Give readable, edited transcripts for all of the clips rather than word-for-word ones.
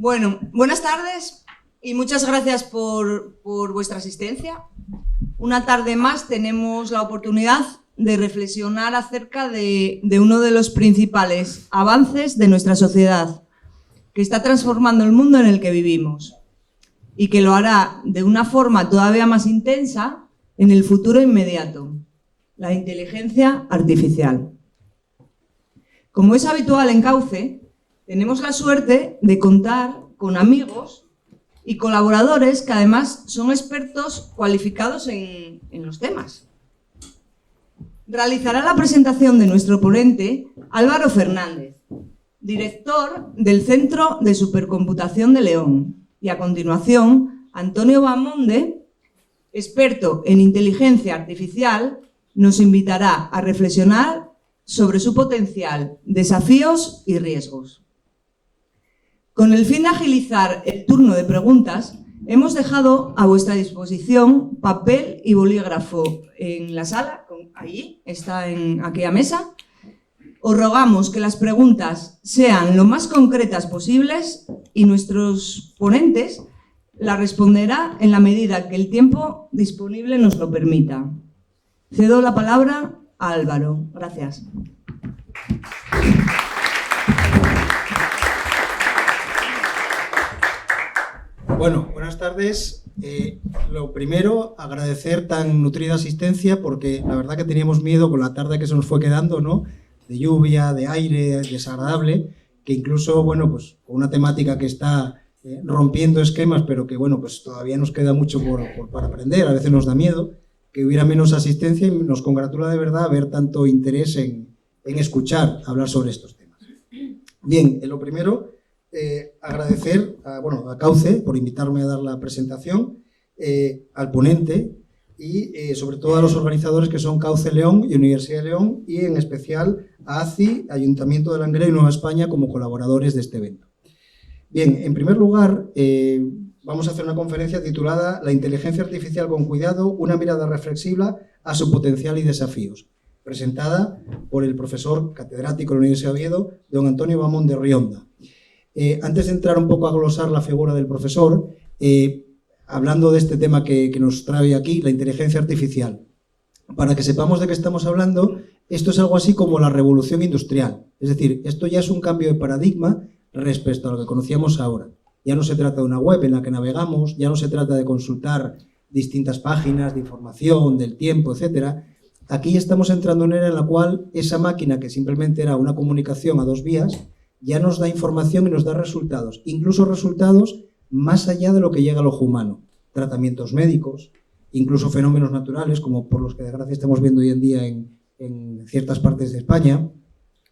Bueno, buenas tardes y muchas gracias por vuestra asistencia. Una tarde más tenemos la oportunidad de reflexionar acerca de uno de los principales avances de nuestra sociedad, que está transformando el mundo en el que vivimos y que lo hará de una forma todavía más intensa en el futuro inmediato: la inteligencia artificial. Como es habitual en Cauce, tenemos la suerte de contar con amigos y colaboradores que además son expertos cualificados en los temas. Realizará la presentación de nuestro ponente Álvaro Fernández, director del Centro de Supercomputación de León, y a continuación Antonio Bahamonde, experto en inteligencia artificial, nos invitará a reflexionar sobre su potencial, desafíos y riesgos. Con el fin de agilizar el turno de preguntas, hemos dejado a vuestra disposición papel y bolígrafo en la sala, allí, está en aquella mesa. Os rogamos que las preguntas sean lo más concretas posibles y nuestros ponentes las responderán en la medida que el tiempo disponible nos lo permita. Cedo la palabra a Álvaro. Gracias. Bueno, buenas tardes. Lo primero, agradecer tan nutrida asistencia, porque la verdad que teníamos miedo con la tarde que se nos fue quedando, ¿no? De lluvia, de aire, desagradable, que incluso, bueno, pues con una temática que está rompiendo esquemas, pero que, bueno, pues todavía nos queda mucho para aprender, a veces nos da miedo que hubiera menos asistencia, y nos congratula de verdad ver tanto interés en escuchar hablar sobre estos temas. Bien, lo primero, agradecer a Cauce por invitarme a dar la presentación, al ponente y sobre todo a los organizadores, que son Cauce León y Universidad de León, y en especial a ACI, Ayuntamiento de Langreo y Nueva España, como colaboradores de este evento. Bien, en primer lugar, vamos a hacer una conferencia titulada La inteligencia artificial con cuidado, una mirada reflexiva a su potencial y desafíos, presentada por el profesor catedrático de la Universidad de Oviedo, don Antonio Bahamonde Rionda. Antes de entrar un poco a glosar la figura del profesor, hablando de este tema que nos trae aquí, la inteligencia artificial, para que sepamos de qué estamos hablando, esto es algo así como la revolución industrial. Es decir, esto ya es un cambio de paradigma respecto a lo que conocíamos ahora. Ya no se trata de una web en la que navegamos, ya no se trata de consultar distintas páginas de información, del tiempo, etc. Aquí estamos entrando en una era en la cual esa máquina, que simplemente era una comunicación a dos vías, ya nos da información y nos da resultados, incluso resultados más allá de lo que llega al ojo humano. Tratamientos médicos, incluso fenómenos naturales, como por los que de desgracia estamos viendo hoy en día en ciertas partes de España.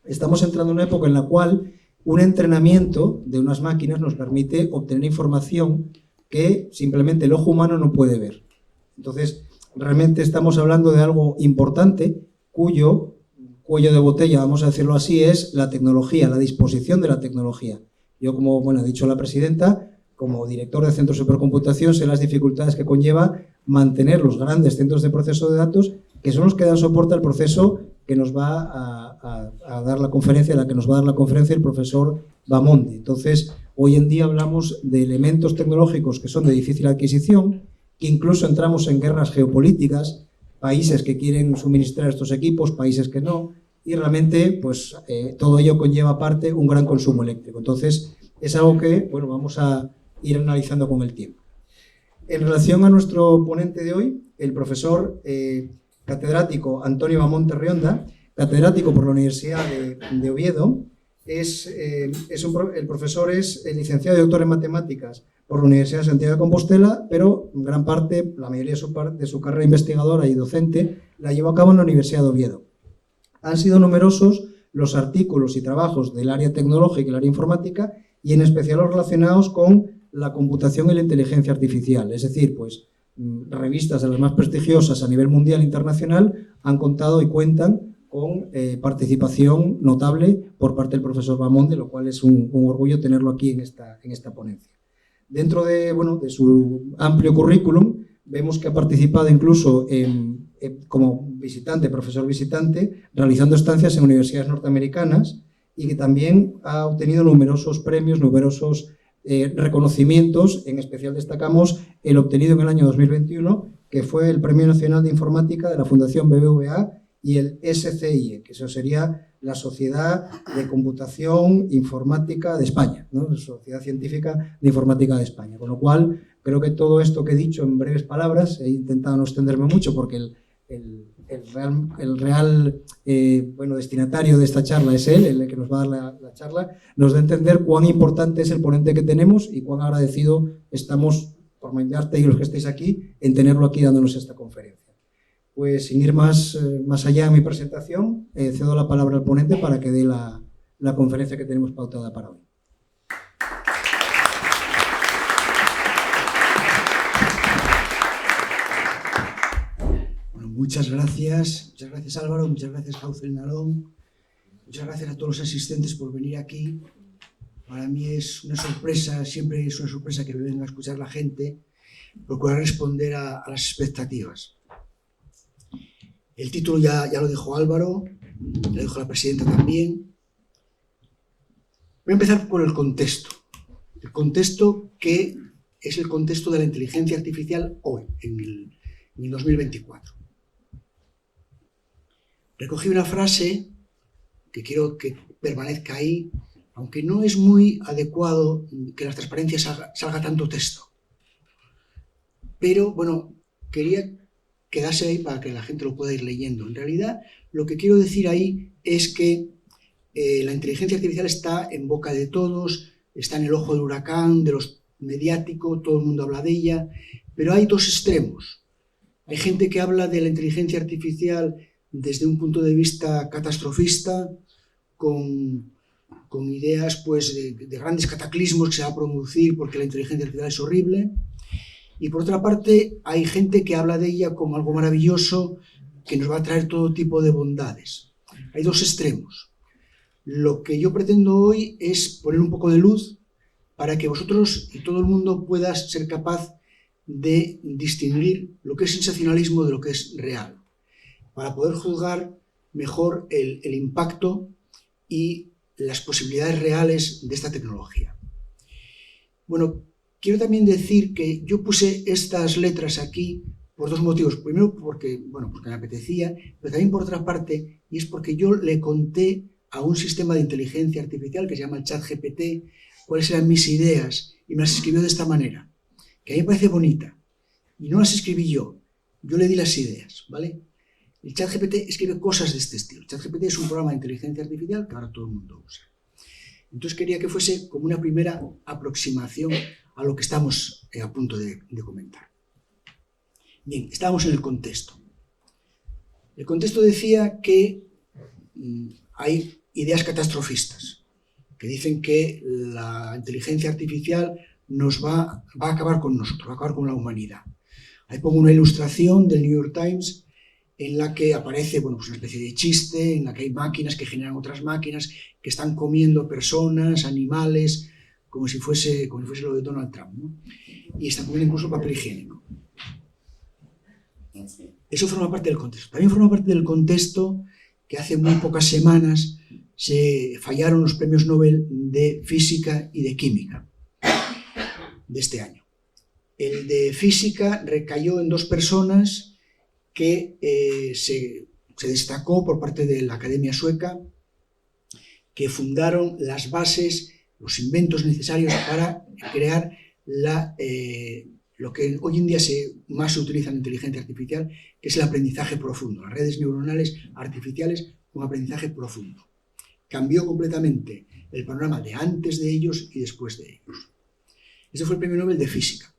Estamos entrando en una época en la cual un entrenamiento de unas máquinas nos permite obtener información que simplemente el ojo humano no puede ver. Entonces, realmente estamos hablando de algo importante, cuyo cuello de botella, vamos a decirlo así, es la tecnología, la disposición de la tecnología. Yo, como ha dicho la presidenta, como director de Centro de Supercomputación, sé las dificultades que conlleva mantener los grandes centros de proceso de datos, que son los que dan soporte al proceso que nos va a dar la conferencia, la que nos va a dar la conferencia el profesor Bahamonde. Entonces, hoy en día hablamos de elementos tecnológicos que son de difícil adquisición, que incluso entramos en guerras geopolíticas, países que quieren suministrar estos equipos, países que no, y realmente pues, todo ello conlleva aparte un gran consumo eléctrico. Entonces, es algo que vamos a ir analizando con el tiempo. En relación a nuestro ponente de hoy, el profesor catedrático Antonio Bahamonde Rionda, catedrático por la Universidad de Oviedo, el profesor es licenciado y doctor en matemáticas por la Universidad de Santiago de Compostela, pero en gran parte, la mayoría de su carrera investigadora y docente, la llevó a cabo en la Universidad de Oviedo. Han sido numerosos los artículos y trabajos del área tecnológica y el área informática, y en especial los relacionados con la computación y la inteligencia artificial. Es decir, pues revistas de las más prestigiosas a nivel mundial e internacional han contado y cuentan con participación notable por parte del profesor Bahamonde, lo cual es un orgullo tenerlo aquí en esta ponencia. Dentro de su amplio currículum, vemos que ha participado incluso como visitante, profesor visitante, realizando estancias en universidades norteamericanas, y que también ha obtenido numerosos premios, numerosos reconocimientos. En especial destacamos el obtenido en el año 2021, que fue el Premio Nacional de Informática de la Fundación BBVA y el SCIE, que eso sería la Sociedad de Computación Informática de España, ¿no? La Sociedad Científica de Informática de España. Con lo cual, creo que todo esto que he dicho en breves palabras, he intentado no extenderme mucho porque el real destinatario de esta charla es él, el que nos va a dar la charla, nos da a entender cuán importante es el ponente que tenemos y cuán agradecido estamos, por mi parte y los que estéis aquí, en tenerlo aquí dándonos esta conferencia. Pues sin ir más allá en mi presentación, cedo la palabra al ponente para que dé la conferencia que tenemos pautada para hoy. Bueno, muchas gracias Álvaro, muchas gracias Jauzel Nalón, muchas gracias a todos los asistentes por venir aquí. Para mí es una sorpresa, siempre es una sorpresa que me venga a escuchar la gente, procurar responder a las expectativas. El título ya lo dijo Álvaro, ya lo dijo la presidenta también. Voy a empezar por el contexto. El contexto que es el contexto de la inteligencia artificial hoy, en el 2024. Recogí una frase que quiero que permanezca ahí, aunque no es muy adecuado que en las transparencias salga tanto texto. Pero, bueno, quería quedarse ahí para que la gente lo pueda ir leyendo. En realidad, lo que quiero decir ahí es que la inteligencia artificial está en boca de todos, está en el ojo del huracán, de los mediáticos, todo el mundo habla de ella, pero hay dos extremos. Hay gente que habla de la inteligencia artificial desde un punto de vista catastrofista, con ideas pues, de grandes cataclismos que se va a producir porque la inteligencia artificial es horrible. Y por otra parte, hay gente que habla de ella como algo maravilloso que nos va a traer todo tipo de bondades. Hay dos extremos. Lo que yo pretendo hoy es poner un poco de luz para que vosotros y todo el mundo pueda ser capaz de distinguir lo que es sensacionalismo de lo que es real, para poder juzgar mejor el impacto y las posibilidades reales de esta tecnología. Bueno, quiero también decir que yo puse estas letras aquí por dos motivos. Primero, porque me apetecía, pero también por otra parte, y es porque yo le conté a un sistema de inteligencia artificial que se llama el ChatGPT cuáles eran mis ideas y me las escribió de esta manera, que a mí me parece bonita. Y no las escribí yo le di las ideas, ¿vale? El ChatGPT escribe cosas de este estilo. El ChatGPT es un programa de inteligencia artificial que ahora todo el mundo usa. Entonces quería que fuese como una primera aproximación a lo que estamos a punto de comentar. Bien, estábamos en el contexto. El contexto decía que hay ideas catastrofistas, que dicen que la inteligencia artificial nos va a acabar con nosotros, va a acabar con la humanidad. Ahí pongo una ilustración del New York Times en la que aparece una especie de chiste, en la que hay máquinas que generan otras máquinas que están comiendo personas, animales, como si fuese lo de Donald Trump, ¿no? Y están comiendo incluso papel higiénico. Eso forma parte del contexto. También forma parte del contexto que hace muy pocas semanas se fallaron los premios Nobel de Física y de Química de este año. El de Física recayó en dos personas que se destacó por parte de la Academia Sueca, que fundaron las bases, los inventos necesarios para crear lo que hoy en día más se utiliza en inteligencia artificial, que es el aprendizaje profundo, las redes neuronales artificiales con aprendizaje profundo. Cambió completamente el panorama de antes de ellos y después de ellos. Ese fue el premio Nobel de Física.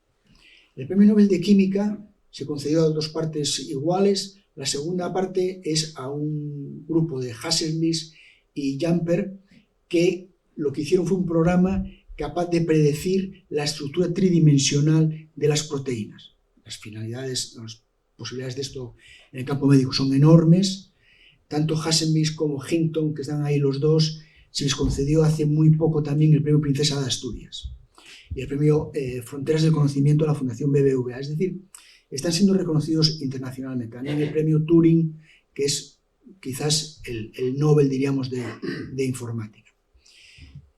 El premio Nobel de Química se concedió a dos partes iguales. La segunda parte es a un grupo de Hasselblad y Jumper, que lo que hicieron fue un programa capaz de predecir la estructura tridimensional de las proteínas. Las finalidades, las posibilidades de esto en el campo médico son enormes. Tanto Hasselblad como Hinton, que están ahí los dos, se les concedió hace muy poco también el premio Princesa de Asturias y el premio Fronteras del Conocimiento de la Fundación BBVA. Es decir, están siendo reconocidos internacionalmente. También el premio Turing, que es quizás el Nobel, diríamos, de informática.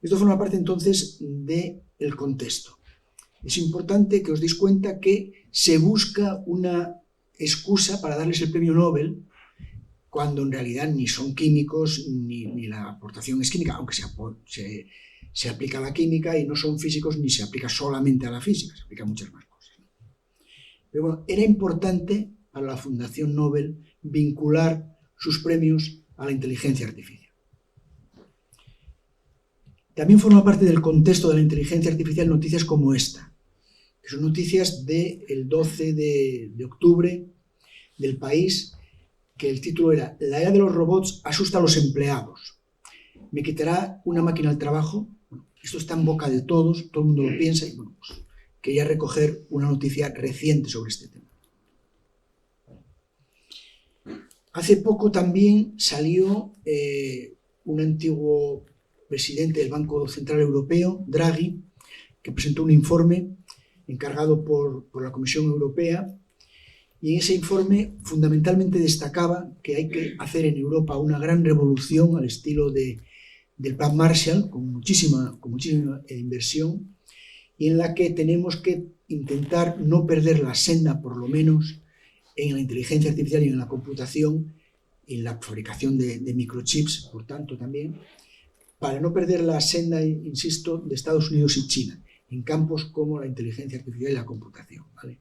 Esto forma parte entonces de el contexto. Es importante que os deis cuenta que se busca una excusa para darles el premio Nobel cuando en realidad ni son químicos ni la aportación es química, aunque se aplica a la química, y no son físicos ni se aplica solamente a la física, se aplica a muchas más cosas. Pero bueno, era importante para la Fundación Nobel vincular sus premios a la inteligencia artificial. También forma parte del contexto de la inteligencia artificial noticias como esta, que son noticias del 12 de octubre del País, que el título era "La era de los robots asusta a los empleados. ¿Me quitará una máquina el trabajo?". Bueno, esto está en boca de todos, todo el mundo lo piensa, y bueno, pues quería recoger una noticia reciente sobre este tema. Hace poco también salió un antiguo presidente del Banco Central Europeo, Draghi, que presentó un informe encargado por la Comisión Europea, y en ese informe fundamentalmente destacaba que hay que hacer en Europa una gran revolución al estilo del Plan Marshall, con muchísima inversión, y en la que tenemos que intentar no perder la senda, por lo menos, en la inteligencia artificial y en la computación, en la fabricación de microchips, por tanto, también, para no perder la senda, insisto, de Estados Unidos y China, en campos como la inteligencia artificial y la computación, ¿vale?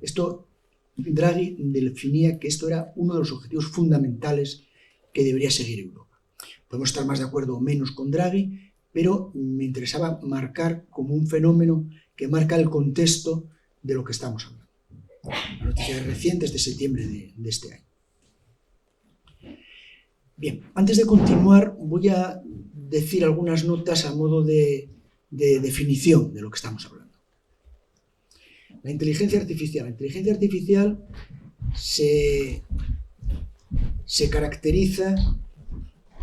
Esto, Draghi definía que esto era uno de los objetivos fundamentales que debería seguir Europa. Podemos estar más de acuerdo o menos con Draghi, pero me interesaba marcar como un fenómeno que marca el contexto de lo que estamos hablando. Noticias recientes de septiembre de este año. Bien, antes de continuar voy a decir algunas notas a modo de definición de lo que estamos hablando. La inteligencia artificial. La inteligencia artificial se caracteriza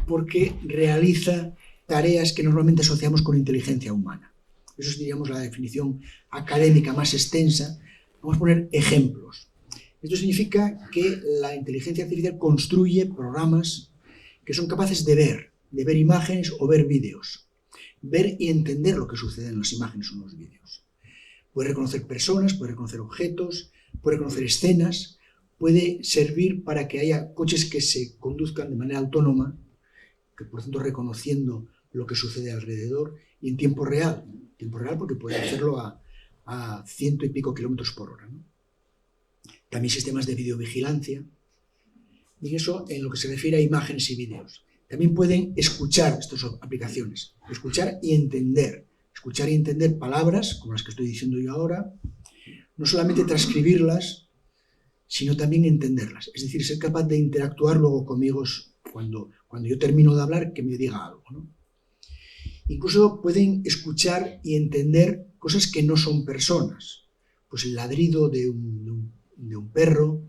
porque realiza tareas que normalmente asociamos con inteligencia humana. Eso es, diríamos, la definición académica más extensa. Vamos a poner ejemplos. Esto significa que la inteligencia artificial construye programas que son capaces de ver imágenes o ver vídeos, ver y entender lo que sucede en las imágenes o en los vídeos. Puede reconocer personas, puede reconocer objetos, puede reconocer escenas, puede servir para que haya coches que se conduzcan de manera autónoma, que por tanto reconociendo lo que sucede alrededor y en tiempo real porque puede hacerlo a 100 y pico kilómetros por hora, ¿no? También sistemas de videovigilancia, y eso en lo que se refiere a imágenes y vídeos. También pueden escuchar estas aplicaciones, escuchar y entender palabras, como las que estoy diciendo yo ahora, no solamente transcribirlas, sino también entenderlas, es decir, ser capaz de interactuar luego conmigo cuando yo termino de hablar, que me diga algo, ¿no? Incluso pueden escuchar y entender cosas que no son personas, pues el ladrido de un perro.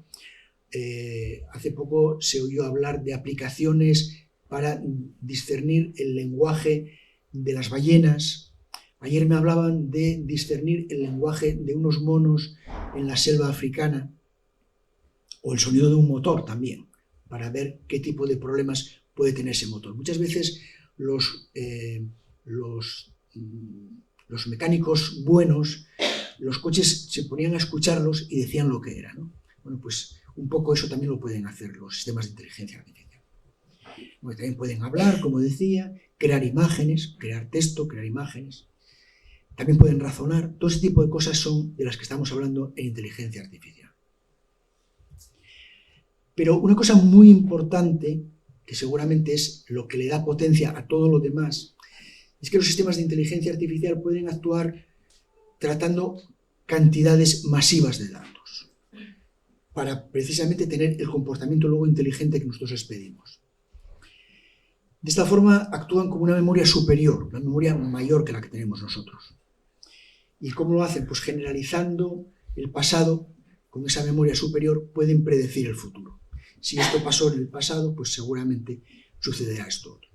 Hace poco se oyó hablar de aplicaciones para discernir el lenguaje de las ballenas. Ayer me hablaban de discernir el lenguaje de unos monos en la selva africana, o el sonido de un motor también, para ver qué tipo de problemas puede tener ese motor. Muchas veces los mecánicos buenos, los coches se ponían a escucharlos y decían lo que era, ¿no? Bueno, pues un poco eso también lo pueden hacer los sistemas de inteligencia artificial. Bueno, también pueden hablar, como decía, crear imágenes, crear texto, crear imágenes. También pueden razonar. Todo ese tipo de cosas son de las que estamos hablando en inteligencia artificial. Pero una cosa muy importante, que seguramente es lo que le da potencia a todo lo demás, es que los sistemas de inteligencia artificial pueden actuar tratando cantidades masivas de datos, para precisamente tener el comportamiento luego inteligente que nosotros les pedimos. De esta forma actúan como una memoria superior, una memoria mayor que la que tenemos nosotros. ¿Y cómo lo hacen? Pues generalizando el pasado, con esa memoria superior pueden predecir el futuro. Si esto pasó en el pasado, pues seguramente sucederá esto otro.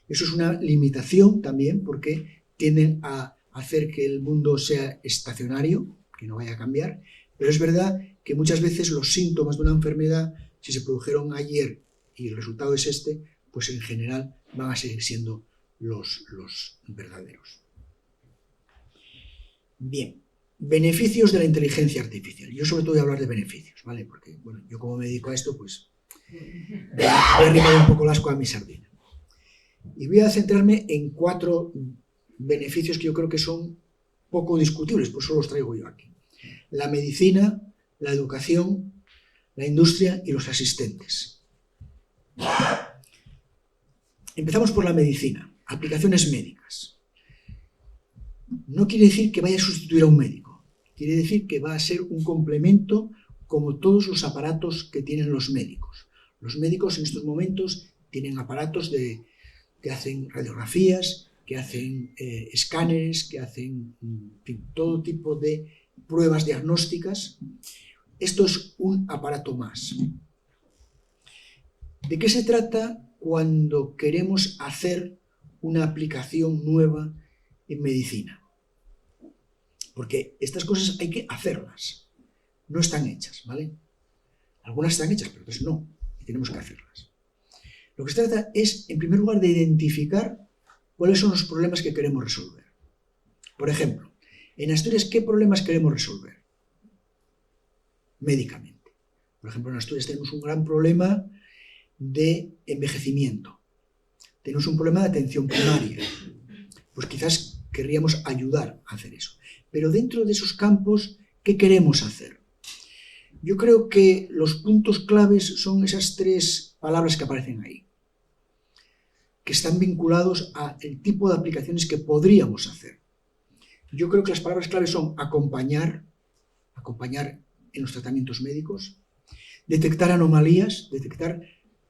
Eso es una limitación también, porque tienden a hacer que el mundo sea estacionario, que no vaya a cambiar, pero es verdad que muchas veces los síntomas de una enfermedad, si se produjeron ayer y el resultado es este, pues en general van a seguir siendo los verdaderos. Bien, beneficios de la inteligencia artificial. Yo sobre todo voy a hablar de beneficios, ¿vale? Porque, bueno, yo como me dedico a esto, pues voy a arrimar un poco el asco a mi sardina. Y voy a centrarme en 4 beneficios que yo creo que son poco discutibles, por eso los traigo yo aquí. La medicina, la educación, la industria y los asistentes. Empezamos por la medicina, aplicaciones médicas. No quiere decir que vaya a sustituir a un médico, quiere decir que va a ser un complemento como todos los aparatos que tienen los médicos. Los médicos en estos momentos tienen aparatos que hacen radiografías, que hacen escáneres, que hacen en fin, todo tipo de pruebas diagnósticas. Esto es un aparato más. ¿De qué se trata cuando queremos hacer una aplicación nueva en medicina? Porque estas cosas hay que hacerlas, no están hechas, ¿vale? Algunas están hechas, pero otras no, y tenemos que hacerlas. Lo que se trata es, en primer lugar, de identificar cuáles son los problemas que queremos resolver. Por ejemplo, en Asturias, ¿qué problemas queremos resolver? Médicamente. Por ejemplo, en Asturias tenemos un gran problema de envejecimiento. Tenemos un problema de atención primaria. Pues quizás querríamos ayudar a hacer eso. Pero dentro de esos campos, ¿qué queremos hacer? Yo creo que los puntos claves son esas 3 palabras que aparecen ahí, que están vinculados al tipo de aplicaciones que podríamos hacer. Yo creo que las palabras claves son acompañar en los tratamientos médicos, detectar anomalías, detectar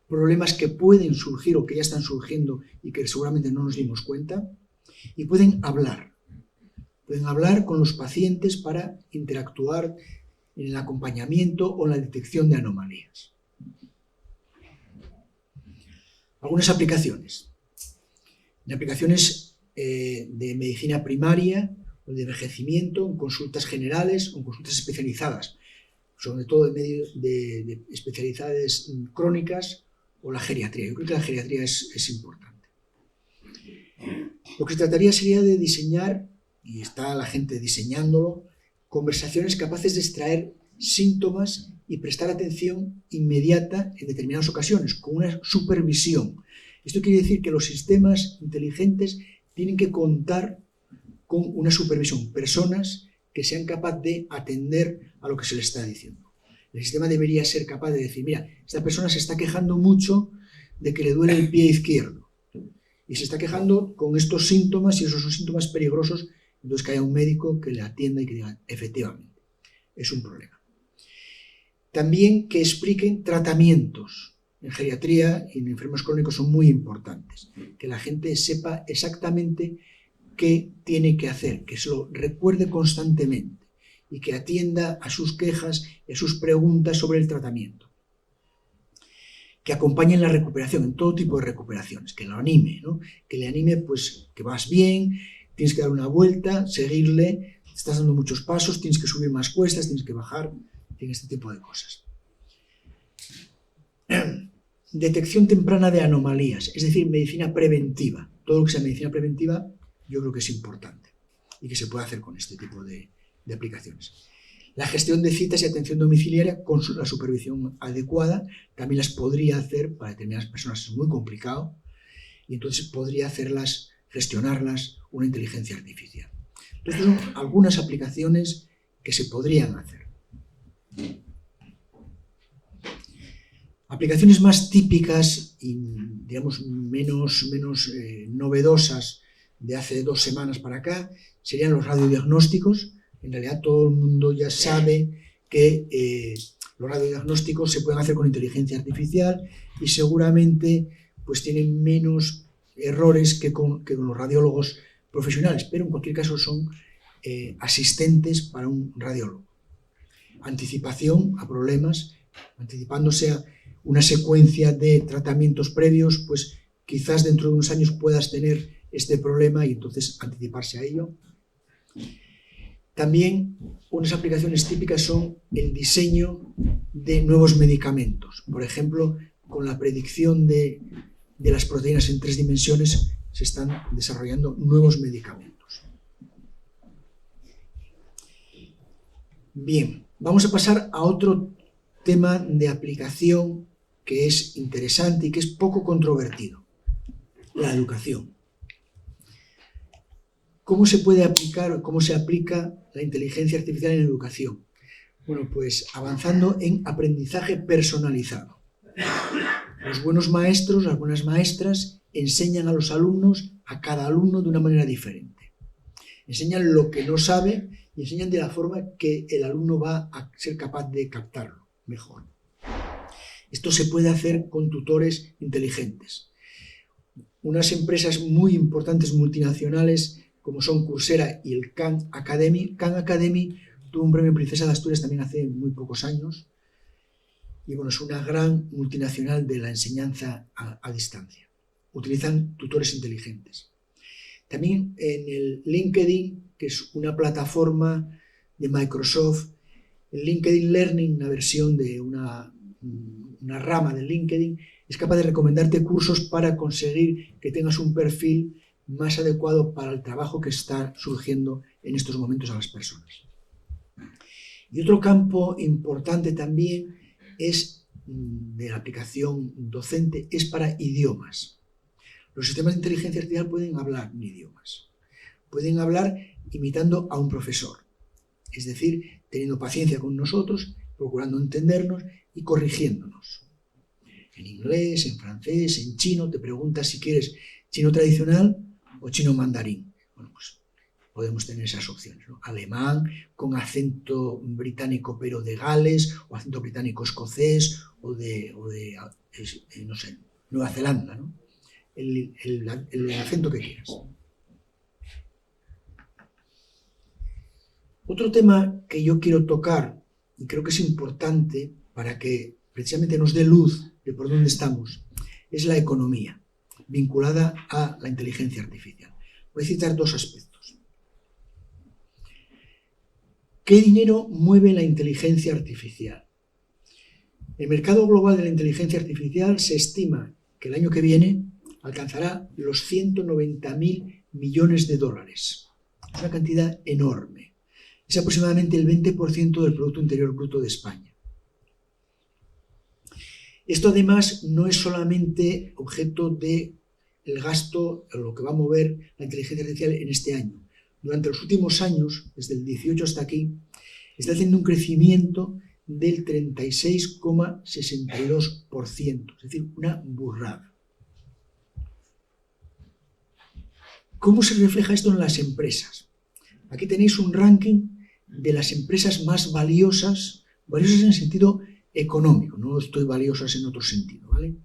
problemas que pueden surgir o que ya están surgiendo y que seguramente no nos dimos cuenta, y pueden hablar con los pacientes para interactuar en el acompañamiento o en la detección de anomalías. Algunas aplicaciones. En aplicaciones de medicina primaria o de envejecimiento, en consultas generales o en consultas especializadas, sobre todo en medio de especialidades crónicas o la geriatría. Yo creo que la geriatría es importante. Lo que se trataría sería de diseñar, y está la gente diseñándolo, conversaciones capaces de extraer síntomas y prestar atención inmediata en determinadas ocasiones, con una supervisión. Esto quiere decir que los sistemas inteligentes tienen que contar con una supervisión, personas que sean capaces de atender a lo que se les está diciendo. El sistema debería ser capaz de decir, mira, esta persona se está quejando mucho de que le duele el pie izquierdo y se está quejando con estos síntomas y esos son síntomas peligrosos, entonces que haya un médico que le atienda y que diga, efectivamente, es un problema. También que expliquen tratamientos. En geriatría y en enfermos crónicos son muy importantes. Que la gente sepa exactamente qué tiene que hacer, que se lo recuerde constantemente y que atienda a sus quejas y a sus preguntas sobre el tratamiento. Que acompañen la recuperación, en todo tipo de recuperaciones, que lo anime, ¿no? Que le anime, pues, que vas bien, tienes que dar una vuelta, seguirle, estás dando muchos pasos, tienes que subir más cuestas, tienes que bajar, en este tipo de cosas. Detección temprana de anomalías, es decir, medicina preventiva. Todo lo que sea medicina preventiva yo creo que es importante y que se puede hacer con este tipo de aplicaciones. La gestión de citas y atención domiciliaria con la supervisión adecuada también las podría hacer para determinadas personas, es muy complicado y entonces podría hacerlas, gestionarlas una inteligencia artificial. Entonces son algunas aplicaciones que se podrían hacer. Aplicaciones más típicas y, digamos, menos novedosas de hace 2 semanas para acá serían los radiodiagnósticos. En realidad todo el mundo ya sabe que los radiodiagnósticos se pueden hacer con inteligencia artificial y seguramente pues tienen menos errores que con los radiólogos profesionales, pero en cualquier caso son asistentes para un radiólogo. Anticipación a problemas, anticipándose a una secuencia de tratamientos previos, pues quizás dentro de unos años puedas tener este problema y entonces anticiparse a ello. También unas aplicaciones típicas son el diseño de nuevos medicamentos. Por ejemplo, con la predicción de las proteínas en 3 dimensiones se están desarrollando nuevos medicamentos. Bien, vamos a pasar a otro tema de aplicación que es interesante y que es poco controvertido: la educación. ¿Cómo se puede aplicar o cómo se aplica la inteligencia artificial en educación? Bueno, pues avanzando en aprendizaje personalizado. Los buenos maestros, las buenas maestras enseñan a los alumnos, a cada alumno de una manera diferente. Enseñan lo que no sabe y enseñan de la forma que el alumno va a ser capaz de captarlo mejor. Esto se puede hacer con tutores inteligentes. Unas empresas muy importantes multinacionales como son Coursera y el Khan Academy. Khan Academy tuvo un premio Princesa de Asturias también hace muy pocos años. Y bueno, es una gran multinacional de la enseñanza a distancia. Utilizan tutores inteligentes. También en el LinkedIn, que es una plataforma de Microsoft, el LinkedIn Learning, una versión de una rama del LinkedIn, es capaz de recomendarte cursos para conseguir que tengas un perfil más adecuado para el trabajo que está surgiendo en estos momentos a las personas. Y otro campo importante también es de la aplicación docente, es para idiomas. Los sistemas de inteligencia artificial pueden hablar en idiomas. Pueden hablar imitando a un profesor, es decir, teniendo paciencia con nosotros, procurando entendernos y corrigiéndonos. En inglés, en francés, en chino, te preguntas si quieres chino tradicional o chino mandarín. Bueno, pues podemos tener esas opciones, ¿no? Alemán, con acento británico pero de Gales, o acento británico escocés, o de no sé, Nueva Zelanda, ¿no? El acento que quieras. Otro tema que yo quiero tocar, y creo que es importante para que precisamente nos dé luz de por dónde estamos, es la economía, vinculada a la inteligencia artificial. Voy a citar dos aspectos. ¿Qué dinero mueve la inteligencia artificial? El mercado global de la inteligencia artificial se estima que el año que viene alcanzará los 190.000 millones de dólares. Es una cantidad enorme. Es aproximadamente el 20% del Producto Interior Bruto de España. Esto además no es solamente objeto del gasto, o lo que va a mover la inteligencia artificial en este año. Durante los últimos años, desde el 18 hasta aquí, está haciendo un crecimiento del 36,62%, es decir, una burrada. ¿Cómo se refleja esto en las empresas? Aquí tenéis un ranking de las empresas más valiosas en el sentido económico, no estoy valiosas en otro sentido, ¿vale?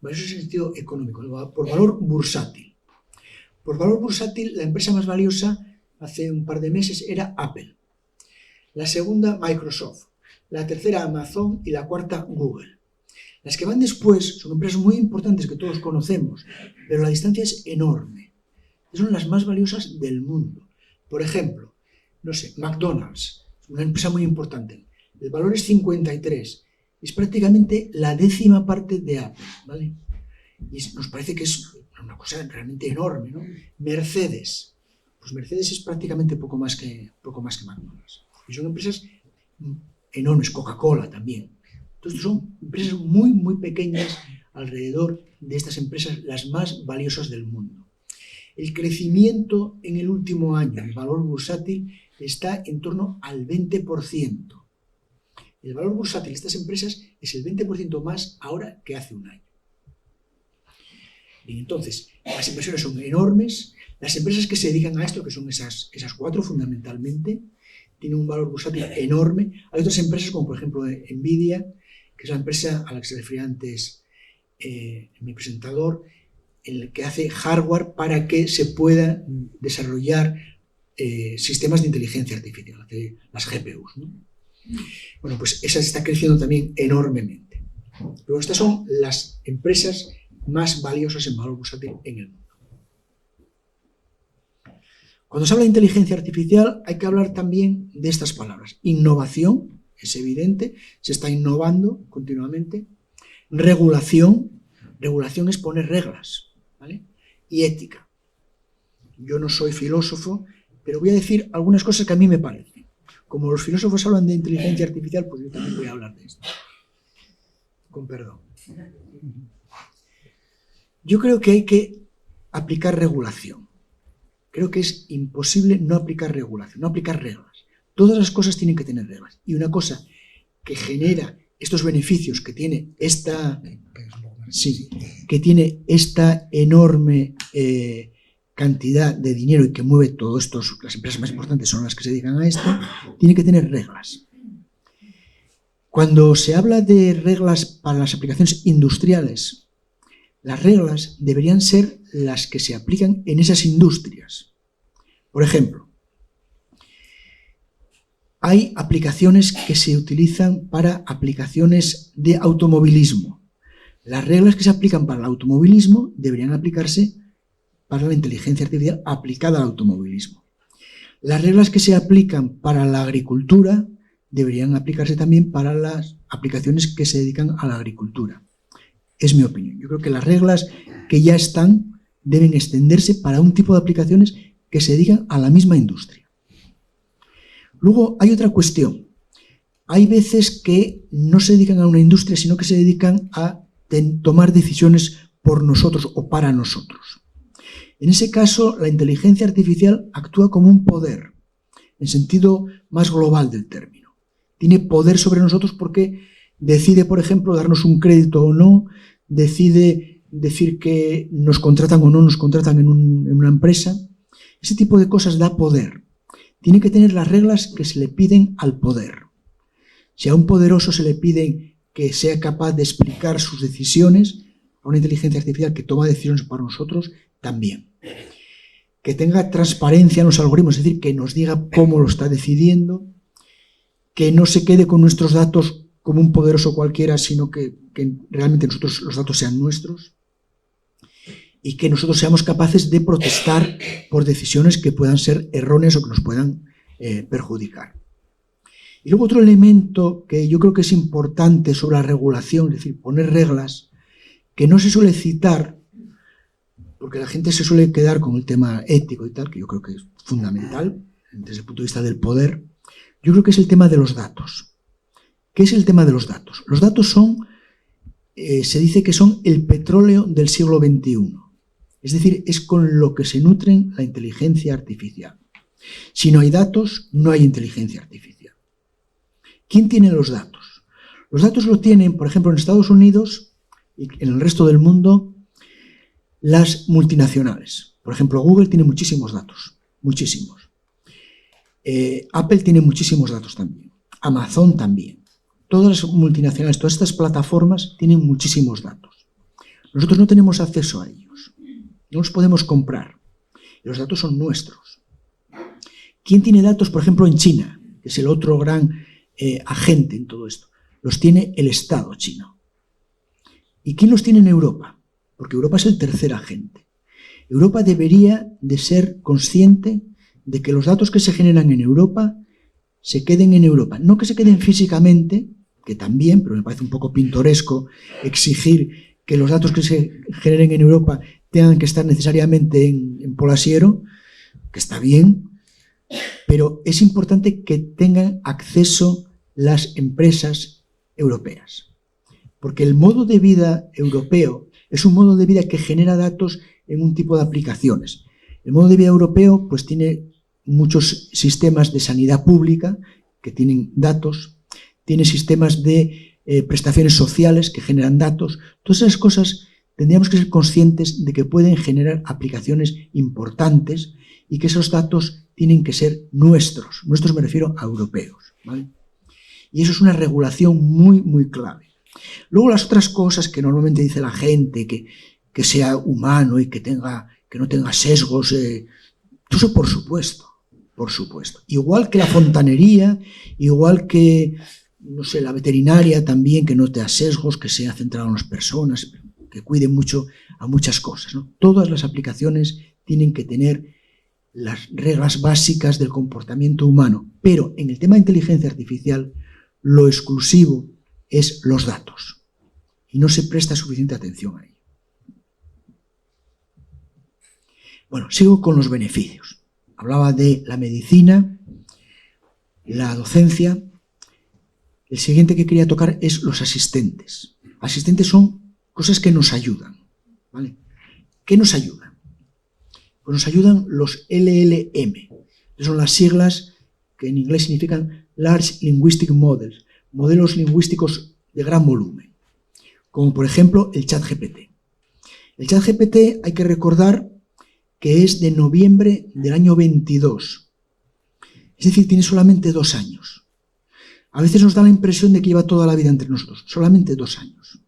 Valiosas en el sentido económico, por valor bursátil. Por valor bursátil, la empresa más valiosa hace un par de meses era Apple. La segunda, Microsoft. La tercera, Amazon. Y la cuarta, Google. Las que van después son empresas muy importantes que todos conocemos, pero la distancia es enorme. Son las más valiosas del mundo. Por ejemplo, no sé, McDonald's, una empresa muy importante. El valor es 53. Es prácticamente la 10ª parte de Apple, ¿vale? Y nos parece que es una cosa realmente enorme, ¿no? Mercedes. Pues Mercedes es prácticamente poco más que McDonald's. Y son empresas enormes. Coca-Cola también. Entonces son empresas muy, muy pequeñas alrededor de estas empresas, las más valiosas del mundo. El crecimiento en el último año, el valor bursátil, está en torno al 20%. El valor bursátil de estas empresas es el 20% más ahora que hace un año. Bien, entonces, las inversiones son enormes. Las empresas que se dedican a esto, que son esas 4 fundamentalmente, tienen un valor bursátil enorme. Hay otras empresas como por ejemplo Nvidia, que es la empresa a la que se refería antes mi presentador, en el que hace hardware para que se pueda desarrollar sistemas de inteligencia artificial, las GPUs, ¿no? Bueno, pues esa está creciendo también enormemente. Pero estas son las empresas más valiosas en valor bursátil en el mundo. Cuando se habla de inteligencia artificial hay que hablar también de estas palabras. Innovación, es evidente, se está innovando continuamente. Regulación, regulación es poner reglas, ¿vale? Y ética. Yo no soy filósofo, pero voy a decir algunas cosas que a mí me parecen. como los filósofos hablan de inteligencia artificial, pues yo también voy a hablar de esto. Con perdón. Yo creo que hay que aplicar regulación. Creo que es imposible no aplicar regulación, no aplicar reglas. Todas las cosas tienen que tener reglas. Y una cosa que genera estos beneficios que tiene esta enorme cantidad de dinero y que mueve todo esto, las empresas más importantes son las que se dedican a esto, tiene que tener reglas. Cuando se habla de reglas para las aplicaciones industriales, las reglas deberían ser las que se aplican en esas industrias. Por ejemplo, hay aplicaciones que se utilizan para aplicaciones de automovilismo. Las reglas que se aplican para el automovilismo deberían aplicarse para la inteligencia artificial aplicada al automovilismo. Las reglas que se aplican para la agricultura deberían aplicarse también para las aplicaciones que se dedican a la agricultura. Es mi opinión. Yo creo que las reglas que ya están deben extenderse para un tipo de aplicaciones que se dedican a la misma industria. Luego hay otra cuestión. Hay veces que no se dedican a una industria, sino que se dedican a tomar decisiones por nosotros o para nosotros. En ese caso, la inteligencia artificial actúa como un poder, en sentido más global del término. Tiene poder sobre nosotros porque decide, por ejemplo, darnos un crédito o no, decide decir que nos contratan o no nos contratan en una empresa. Ese tipo de cosas da poder. Tiene que tener las reglas que se le piden al poder. Si a un poderoso se le piden que sea capaz de explicar sus decisiones, a una inteligencia artificial que toma decisiones para nosotros, también. Que tenga transparencia en los algoritmos, es decir, que nos diga cómo lo está decidiendo, que no se quede con nuestros datos como un poderoso cualquiera, sino que realmente nosotros los datos sean nuestros, y que nosotros seamos capaces de protestar por decisiones que puedan ser erróneas o que nos puedan perjudicar. Y luego otro elemento que yo creo que es importante sobre la regulación, es decir, poner reglas, que no se suele citar, porque la gente se suele quedar con el tema ético y tal, que yo creo que es fundamental desde el punto de vista del poder. Yo creo que es el tema de los datos. ¿Qué es el tema de los datos? Los datos son, se dice que son el petróleo del siglo XXI. Es decir, es con lo que se nutre la inteligencia artificial. Si no hay datos, no hay inteligencia artificial. ¿Quién tiene los datos? Los datos los tienen, por ejemplo, en Estados Unidos y en el resto del mundo, las multinacionales. Por ejemplo, Google tiene muchísimos datos, muchísimos. Apple tiene muchísimos datos también. Amazon también. Todas las multinacionales, todas estas plataformas tienen muchísimos datos. Nosotros no tenemos acceso a ellos. No los podemos comprar. Los datos son nuestros. ¿Quién tiene datos, por ejemplo, en China, que es el otro gran agente en todo esto? Los tiene el Estado chino. ¿Y quién los tiene en Europa? Porque Europa es el tercer agente. Europa debería de ser consciente de que los datos que se generan en Europa se queden en Europa. No que se queden físicamente, que también, pero me parece un poco pintoresco exigir que los datos que se generen en Europa tengan que estar necesariamente en Polasiero, que está bien, pero es importante que tengan acceso las empresas europeas. Porque el modo de vida europeo es un modo de vida que genera datos en un tipo de aplicaciones. El modo de vida europeo pues tiene muchos sistemas de sanidad pública que tienen datos, tiene sistemas de prestaciones sociales que generan datos. Todas esas cosas tendríamos que ser conscientes de que pueden generar aplicaciones importantes y que esos datos tienen que ser nuestros. Nuestros me refiero a europeos, ¿vale? Y eso es una regulación muy, muy clave. Luego las otras cosas que normalmente dice la gente, que sea humano y que no tenga sesgos, eso por supuesto, por supuesto. Igual que la fontanería, igual que, no sé, la veterinaria también, que no tenga sesgos, que sea centrado en las personas, que cuide mucho a muchas cosas, ¿no? Todas las aplicaciones tienen que tener las reglas básicas del comportamiento humano, pero en el tema de inteligencia artificial lo exclusivo es los datos y no se presta suficiente atención a ello. Bueno, sigo con los beneficios. Hablaba de la medicina. la docencia, el siguiente que quería tocar es los asistentes. Asistentes son cosas que nos ayudan, ¿vale? ¿Qué nos ayudan? Pues nos ayudan los LLM, que son las siglas que en inglés significan Large Linguistic Models, modelos lingüísticos de gran volumen, como por ejemplo el ChatGPT. El ChatGPT hay que recordar que es de noviembre del año 22, es decir, tiene solamente 2 años. A veces nos da la impresión de que lleva toda la vida entre nosotros, solamente 2 años.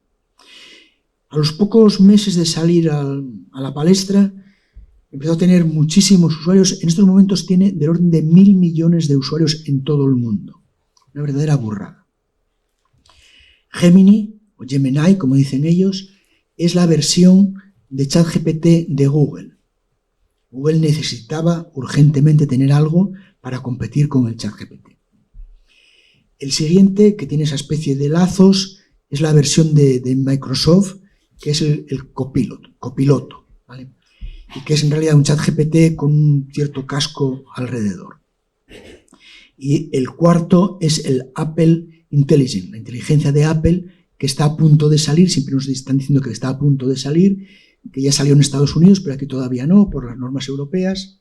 A los pocos meses de salir a la palestra, empezó a tener muchísimos usuarios. En estos momentos tiene del orden de 1.000 millones de usuarios en todo el mundo. Una verdadera burrada. Gemini, o Gemini, como dicen ellos, es la versión de ChatGPT de Google. Google necesitaba urgentemente tener algo para competir con el ChatGPT. El siguiente, que tiene esa especie de lazos, es la versión de Microsoft, que es el copiloto, ¿vale? Y que es en realidad un ChatGPT con un cierto casco alrededor. Y el cuarto es el Apple Intelligence, la inteligencia de Apple, que está a punto de salir, siempre nos están diciendo que está a punto de salir, que ya salió en Estados Unidos, pero aquí todavía no, por las normas europeas,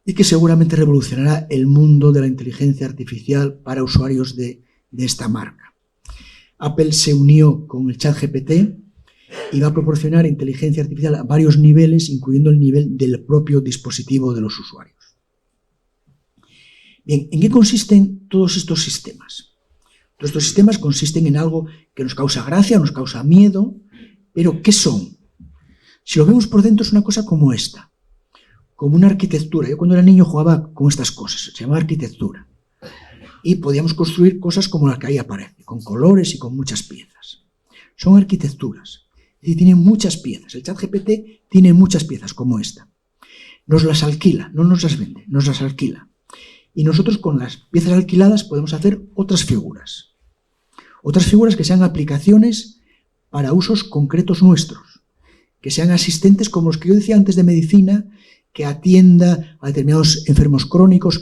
y que seguramente revolucionará el mundo de la inteligencia artificial para usuarios de esta marca. Apple se unió con el ChatGPT y va a proporcionar inteligencia artificial a varios niveles, incluyendo el nivel del propio dispositivo de los usuarios. Bien, ¿en qué consisten todos estos sistemas? Todos estos sistemas consisten en algo que nos causa gracia, nos causa miedo, pero ¿qué son? Si lo vemos por dentro es una cosa como esta, como una arquitectura. Yo cuando era niño jugaba con estas cosas, se llamaba arquitectura. Y podíamos construir cosas como la que ahí aparece, con colores y con muchas piezas. Son arquitecturas, es decir, tienen muchas piezas. El ChatGPT tiene muchas piezas como esta. Nos las alquila, no nos las vende, nos las alquila. Y nosotros con las piezas alquiladas podemos hacer otras figuras. Otras figuras que sean aplicaciones para usos concretos nuestros, que sean asistentes como los que yo decía antes de medicina, que atienda a determinados enfermos crónicos,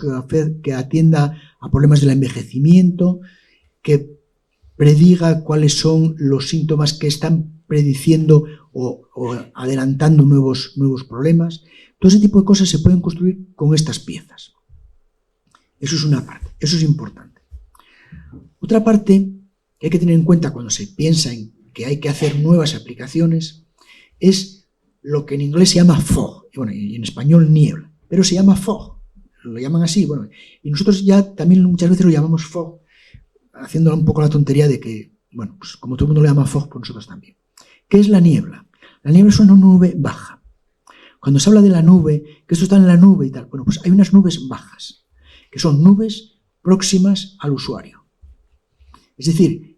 que atienda a problemas del envejecimiento, que prediga cuáles son los síntomas que están prediciendo o adelantando nuevos problemas. Todo ese tipo de cosas se pueden construir con estas piezas. Eso es una parte, eso es importante. Otra parte que hay que tener en cuenta cuando se piensa en que hay que hacer nuevas aplicaciones es lo que en inglés se llama fog, y en español niebla, pero se llama fog, lo llaman así, y nosotros ya también muchas veces lo llamamos fog, haciendo un poco la tontería de que, pues como todo el mundo lo llama fog, pues nosotros también. ¿Qué es la niebla? La niebla es una nube baja. Cuando se habla de la nube, que esto está en la nube y tal, pues hay unas nubes bajas, que son nubes próximas al usuario. Es decir,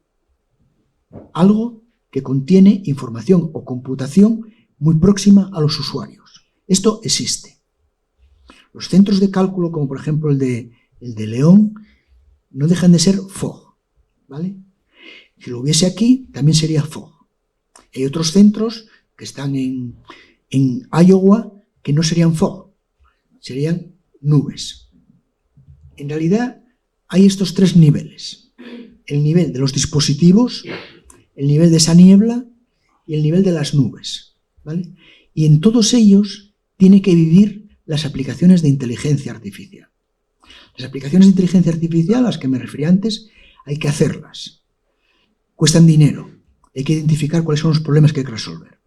algo que contiene información o computación muy próxima a los usuarios. Esto existe. Los centros de cálculo, como por ejemplo el de León, no dejan de ser fog, ¿vale? Si lo hubiese aquí, también sería fog. Hay otros centros que están en Iowa que no serían fog, serían nubes. En realidad hay estos 3 niveles. El nivel de los dispositivos, el nivel de esa niebla y el nivel de las nubes, ¿vale? Y en todos ellos tiene que vivir las aplicaciones de inteligencia artificial. Las aplicaciones de inteligencia artificial, a las que me refería antes, hay que hacerlas. Cuestan dinero, hay que identificar cuáles son los problemas que hay que resolver.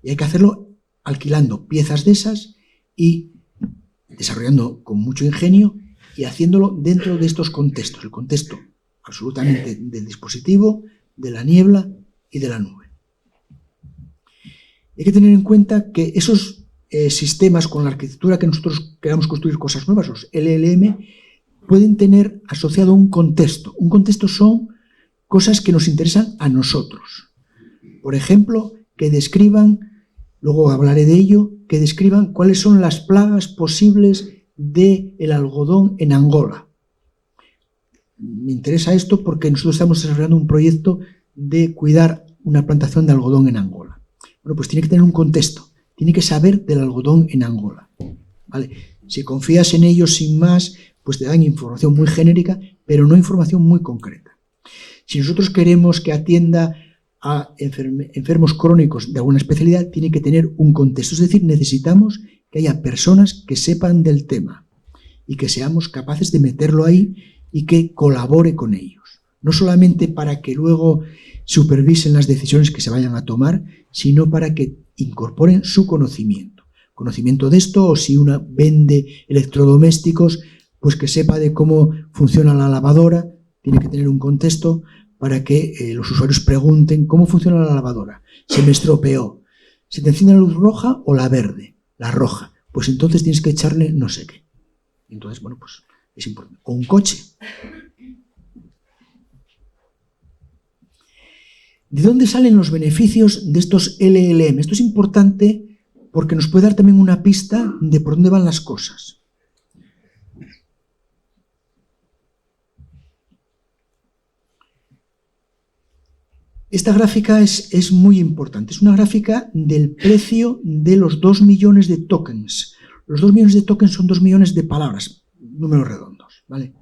Y hay que hacerlo alquilando piezas de esas y desarrollando con mucho ingenio y haciéndolo dentro de estos contextos, el contexto absolutamente del dispositivo, de la niebla y de la nube. Hay que tener en cuenta que esos sistemas con la arquitectura que nosotros queramos construir cosas nuevas, los LLM, pueden tener asociado un contexto. Un contexto son cosas que nos interesan a nosotros. Por ejemplo, que describan, luego hablaré de ello, que describan cuáles son las plagas posibles del algodón en Angola. Me interesa esto porque nosotros estamos desarrollando un proyecto de cuidar una plantación de algodón en Angola. Pues tiene que tener un contexto, tiene que saber del algodón en Angola, ¿vale? Si confías en ellos sin más, pues te dan información muy genérica, pero no información muy concreta. Si nosotros queremos que atienda a enfermos crónicos de alguna especialidad, tiene que tener un contexto. Es decir, necesitamos que haya personas que sepan del tema y que seamos capaces de meterlo ahí y que colabore con ellos. No solamente para que luego supervisen las decisiones que se vayan a tomar, sino para que incorporen su conocimiento. Conocimiento de esto, o si una vende electrodomésticos, pues que sepa de cómo funciona la lavadora, tiene que tener un contexto para que los usuarios pregunten cómo funciona la lavadora. Se me estropeó. ¿Se te enciende la luz roja o la verde? La roja. Pues entonces tienes que echarle no sé qué. Entonces, bueno, pues es importante. O un coche. ¿De dónde salen los beneficios de estos LLM? Esto es importante porque nos puede dar también una pista de por dónde van las cosas. Esta gráfica es muy importante. Es una gráfica del precio de los 2 millones de tokens. Los 2 millones de tokens son 2 millones de palabras, números redondos, ¿vale?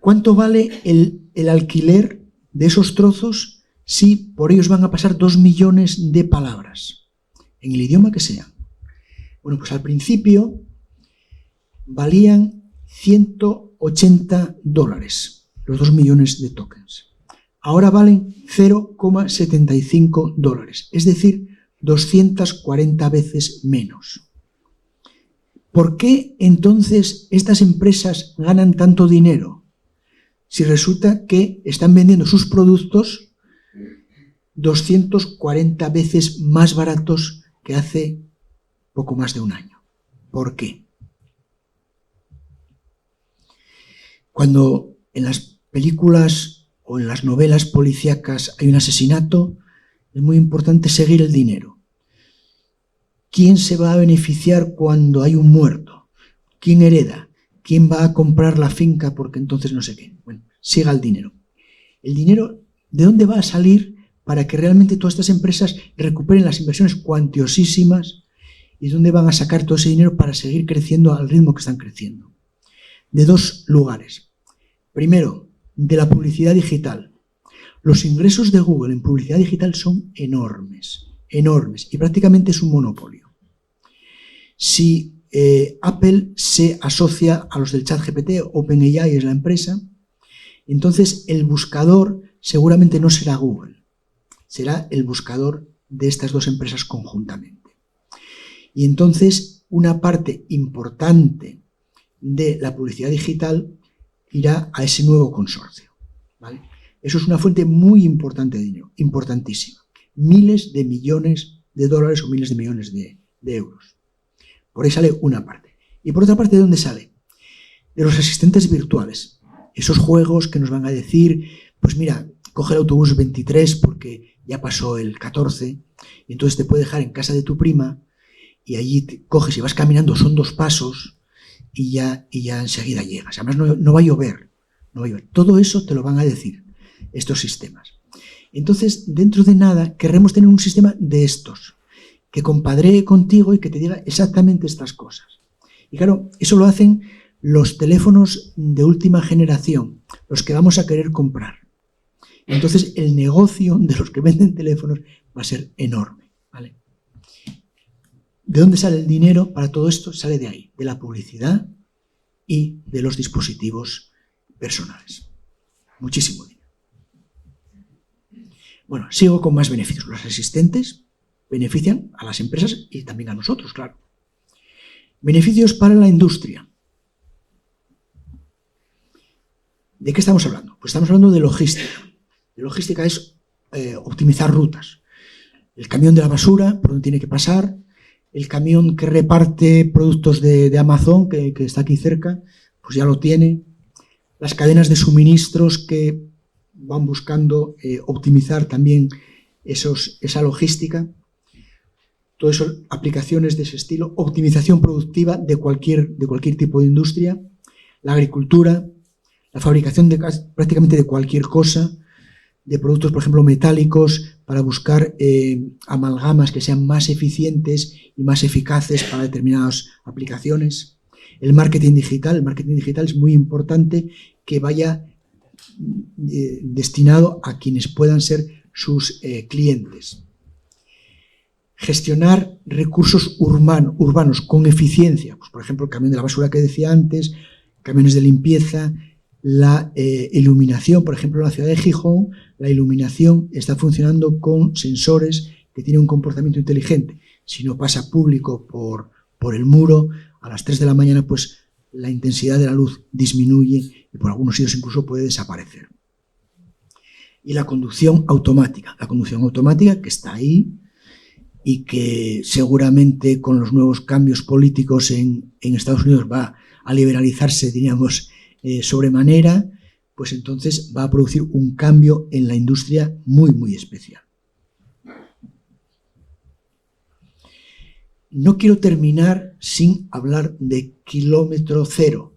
¿Cuánto vale el alquiler de esos trozos si por ellos van a pasar 2 millones de palabras? En el idioma que sea. Bueno, pues al principio valían $180 los 2 millones de tokens. Ahora valen $0,75, es decir, 240 veces menos. ¿Por qué entonces estas empresas ganan tanto dinero? Si resulta que están vendiendo sus productos 240 veces más baratos que hace poco más de un año. ¿Por qué? Cuando en las películas o en las novelas policíacas hay un asesinato, es muy importante seguir el dinero. ¿Quién se va a beneficiar cuando hay un muerto? ¿Quién hereda? ¿Quién va a comprar la finca porque entonces no sé qué? Bueno, siga el dinero. El dinero, ¿de dónde va a salir para que realmente todas estas empresas recuperen las inversiones cuantiosísimas? ¿Y de dónde van a sacar todo ese dinero para seguir creciendo al ritmo que están creciendo? De dos lugares. Primero, de la publicidad digital. Los ingresos de Google en publicidad digital son enormes, enormes, y prácticamente es un monopolio. Si Apple se asocia a los del ChatGPT, OpenAI es la empresa, entonces el buscador seguramente no será Google, será el buscador de estas dos empresas conjuntamente. Y entonces una parte importante de la publicidad digital irá a ese nuevo consorcio, ¿vale? Eso es una fuente muy importante de dinero, importantísima. Miles de millones de dólares o miles de millones de euros. Por ahí sale una parte. Y por otra parte, ¿de dónde sale? De los asistentes virtuales. Esos juegos que nos van a decir, pues mira, coge el autobús 23 porque ya pasó el 14 y entonces te puede dejar en casa de tu prima y allí te coges y vas caminando, son 2 pasos, y ya enseguida llegas. Además no va a llover, no va a llover. Todo eso te lo van a decir estos sistemas. Entonces, dentro de nada, querremos tener un sistema de estos, que compadree contigo y que te diga exactamente estas cosas. Y claro, eso lo hacen los teléfonos de última generación, los que vamos a querer comprar. Entonces, el negocio de los que venden teléfonos va a ser enorme, ¿vale? ¿De dónde sale el dinero para todo esto? Sale de ahí, de la publicidad y de los dispositivos personales. Muchísimo dinero. Bueno, sigo con más beneficios. Los asistentes benefician a las empresas y también a nosotros, claro. Beneficios para la industria. ¿De qué estamos hablando? Pues estamos hablando de logística. De logística es optimizar rutas. El camión de la basura, por donde tiene que pasar. El camión que reparte productos de Amazon, que está aquí cerca, pues ya lo tiene. Las cadenas de suministros que van buscando optimizar también esa logística. Todo eso, aplicaciones de ese estilo. Optimización productiva de cualquier tipo de industria. La agricultura, la fabricación de prácticamente de cualquier cosa, de productos, por ejemplo, metálicos, para buscar amalgamas que sean más eficientes y más eficaces para determinadas aplicaciones. el marketing digital. El marketing digital es muy importante que vaya destinado a quienes puedan ser sus clientes. Gestionar recursos urbanos con eficiencia. Pues, por ejemplo, el camión de la basura que decía antes, camiones de limpieza, la iluminación. Por ejemplo, en la ciudad de Gijón, la iluminación está funcionando con sensores que tienen un comportamiento inteligente. Si no pasa público por el muro, a las 3 de la mañana, pues la intensidad de la luz disminuye y por algunos sitios incluso puede desaparecer. Y la conducción automática. La conducción automática que está ahí y que seguramente con los nuevos cambios políticos en Estados Unidos va a liberalizarse, diríamos, sobremanera, pues entonces va a producir un cambio en la industria muy, muy especial. No quiero terminar sin hablar de kilómetro cero,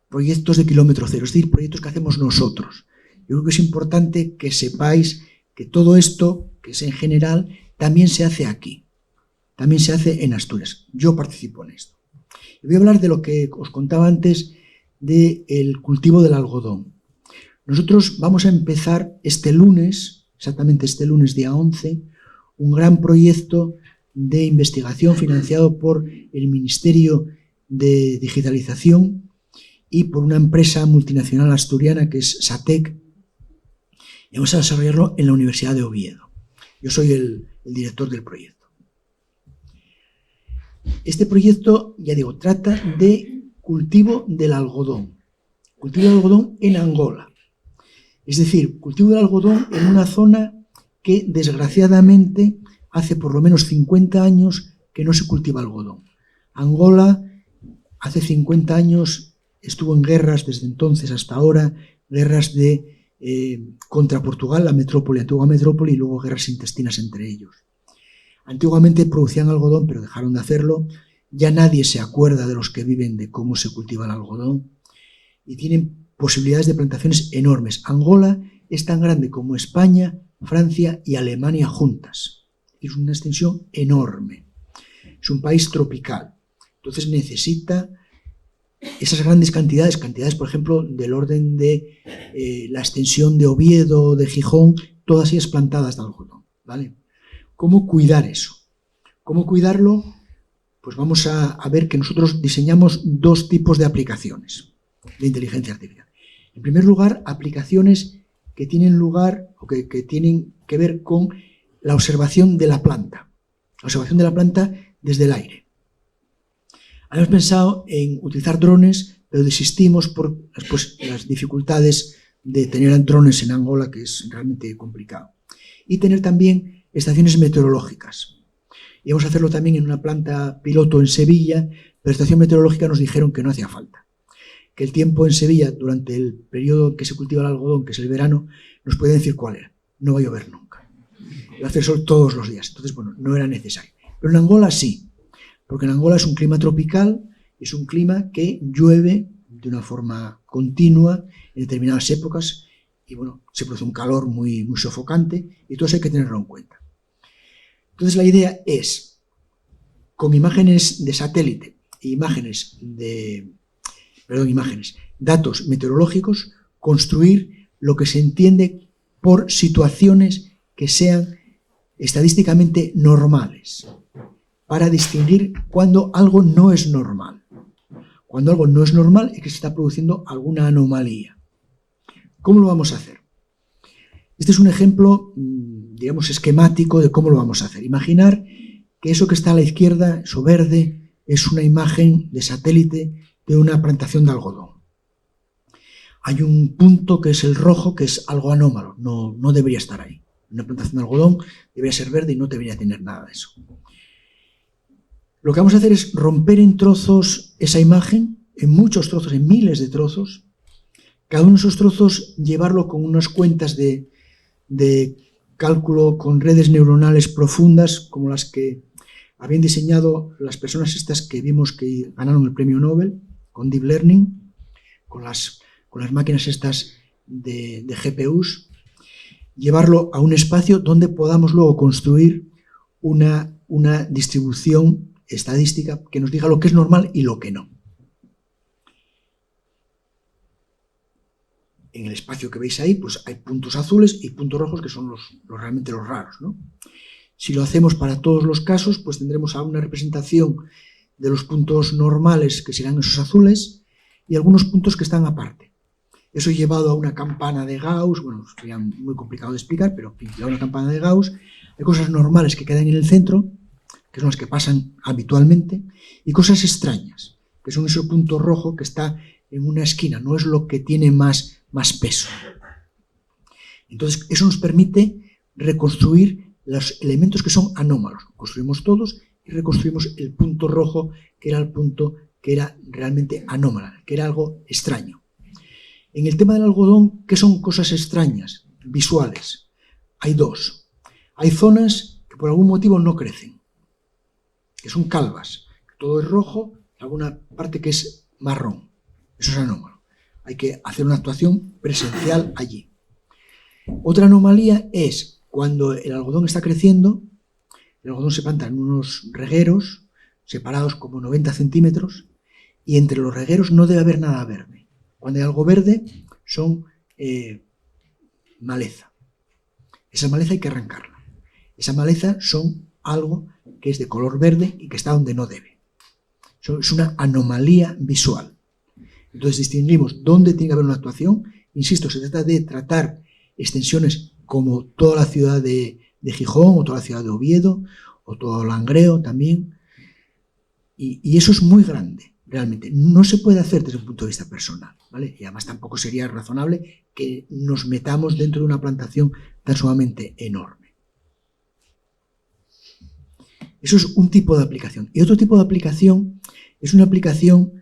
proyectos de kilómetro cero, es decir, proyectos que hacemos nosotros. Yo creo que es importante que sepáis que todo esto, que es en general, también se hace aquí, también se hace en Asturias. Yo participo en esto. Y voy a hablar de lo que os contaba antes del cultivo del algodón. Nosotros vamos a empezar este lunes, exactamente este lunes día 11, un gran proyecto de investigación financiado por el Ministerio de Digitalización y por una empresa multinacional asturiana que es SATEC, y vamos a desarrollarlo en la Universidad de Oviedo. Yo soy el director del proyecto. Este proyecto, ya digo, trata de cultivo del algodón. Cultivo del algodón en Angola. Es decir, cultivo del algodón en una zona que desgraciadamente hace por lo menos 50 años que no se cultiva algodón. Angola hace 50 años estuvo en guerras desde entonces hasta ahora, guerras contra Portugal, la metrópoli, antigua metrópoli, y luego guerras intestinas entre ellos. Antiguamente producían algodón, pero dejaron de hacerlo. Ya nadie se acuerda de los que viven de cómo se cultiva el algodón y tienen posibilidades de plantaciones enormes. Angola es tan grande como España, Francia y Alemania juntas. Es una extensión enorme. Es un país tropical. Entonces necesita esas grandes cantidades, por ejemplo, del orden de la extensión de Oviedo, de Gijón, todas ellas plantadas de algodón, ¿vale? ¿Cómo cuidar eso? ¿Cómo cuidarlo? Pues vamos a ver que nosotros diseñamos dos tipos de aplicaciones de inteligencia artificial. En primer lugar, aplicaciones que tienen lugar o que tienen que ver con la observación de la planta. La observación de la planta desde el aire. Habíamos pensado en utilizar drones, pero desistimos por las dificultades de tener drones en Angola, que es realmente complicado. Y tener también estaciones meteorológicas. Íbamos a hacerlo también en una planta piloto en Sevilla, pero la estación meteorológica nos dijeron que no hacía falta. Que el tiempo en Sevilla, durante el periodo que se cultiva el algodón, que es el verano, nos puede decir cuál era. No va a llover nunca. Va a hacer sol todos los días. Entonces, bueno, no era necesario. Pero en Angola sí, porque en Angola es un clima tropical, es un clima que llueve de una forma continua en determinadas épocas y, bueno, se produce un calor muy, muy sofocante y todo eso hay que tenerlo en cuenta. Entonces, la idea es, con imágenes de satélite e datos meteorológicos, construir lo que se entiende por situaciones que sean estadísticamente normales, para distinguir cuando algo no es normal. Cuando algo no es normal es que se está produciendo alguna anomalía. ¿Cómo lo vamos a hacer? Este es un ejemplo, digamos, esquemático de cómo lo vamos a hacer. Imaginar que eso que está a la izquierda, eso verde, es una imagen de satélite de una plantación de algodón. Hay un punto que es el rojo, que es algo anómalo, no debería estar ahí. Una plantación de algodón debería ser verde y no debería tener nada de eso. Lo que vamos a hacer es romper en trozos esa imagen, en muchos trozos, en miles de trozos. Cada uno de esos trozos llevarlo con unas cuentas de cálculo con redes neuronales profundas, como las que habían diseñado las personas estas que vimos que ganaron el premio Nobel, con Deep Learning, con las máquinas estas de GPUs, llevarlo a un espacio donde podamos luego construir una distribución estadística que nos diga lo que es normal y lo que no. en el espacio que veis ahí, pues hay puntos azules y puntos rojos que son realmente los raros, ¿no? Si lo hacemos para todos los casos, pues tendremos una representación de los puntos normales, que serán esos azules, y algunos puntos que están aparte. Eso llevado a una campana de Gauss, bueno, sería muy complicado de explicar, pero llevado a una campana de Gauss, hay cosas normales que quedan en el centro, que son las que pasan habitualmente, y cosas extrañas, que son ese punto rojo que está en una esquina, no es lo que tiene más peso. Entonces, eso nos permite reconstruir los elementos que son anómalos. Construimos todos y reconstruimos el punto rojo, que era el punto que era realmente anómalo, que era algo extraño. En el tema del algodón, ¿qué son cosas extrañas, visuales? Hay dos. Hay zonas que por algún motivo no crecen, que son calvas. Todo es rojo, alguna parte que es marrón. Eso es anómalo. Hay que hacer una actuación presencial allí. Otra anomalía es cuando el algodón está creciendo, el algodón se planta en unos regueros separados como 90 centímetros y entre los regueros no debe haber nada verde. Cuando hay algo verde son maleza. Esa maleza hay que arrancarla. Esa maleza son algo que es de color verde y que está donde no debe. Eso es una anomalía visual. Entonces distinguimos dónde tiene que haber una actuación. Insisto, se trata de tratar extensiones como toda la ciudad de Gijón o toda la ciudad de Oviedo o todo Langreo también. Y eso es muy grande, realmente. No se puede hacer desde un punto de vista personal, ¿vale? Y además tampoco sería razonable que nos metamos dentro de una plantación tan sumamente enorme. Eso es un tipo de aplicación. Y otro tipo de aplicación es una aplicación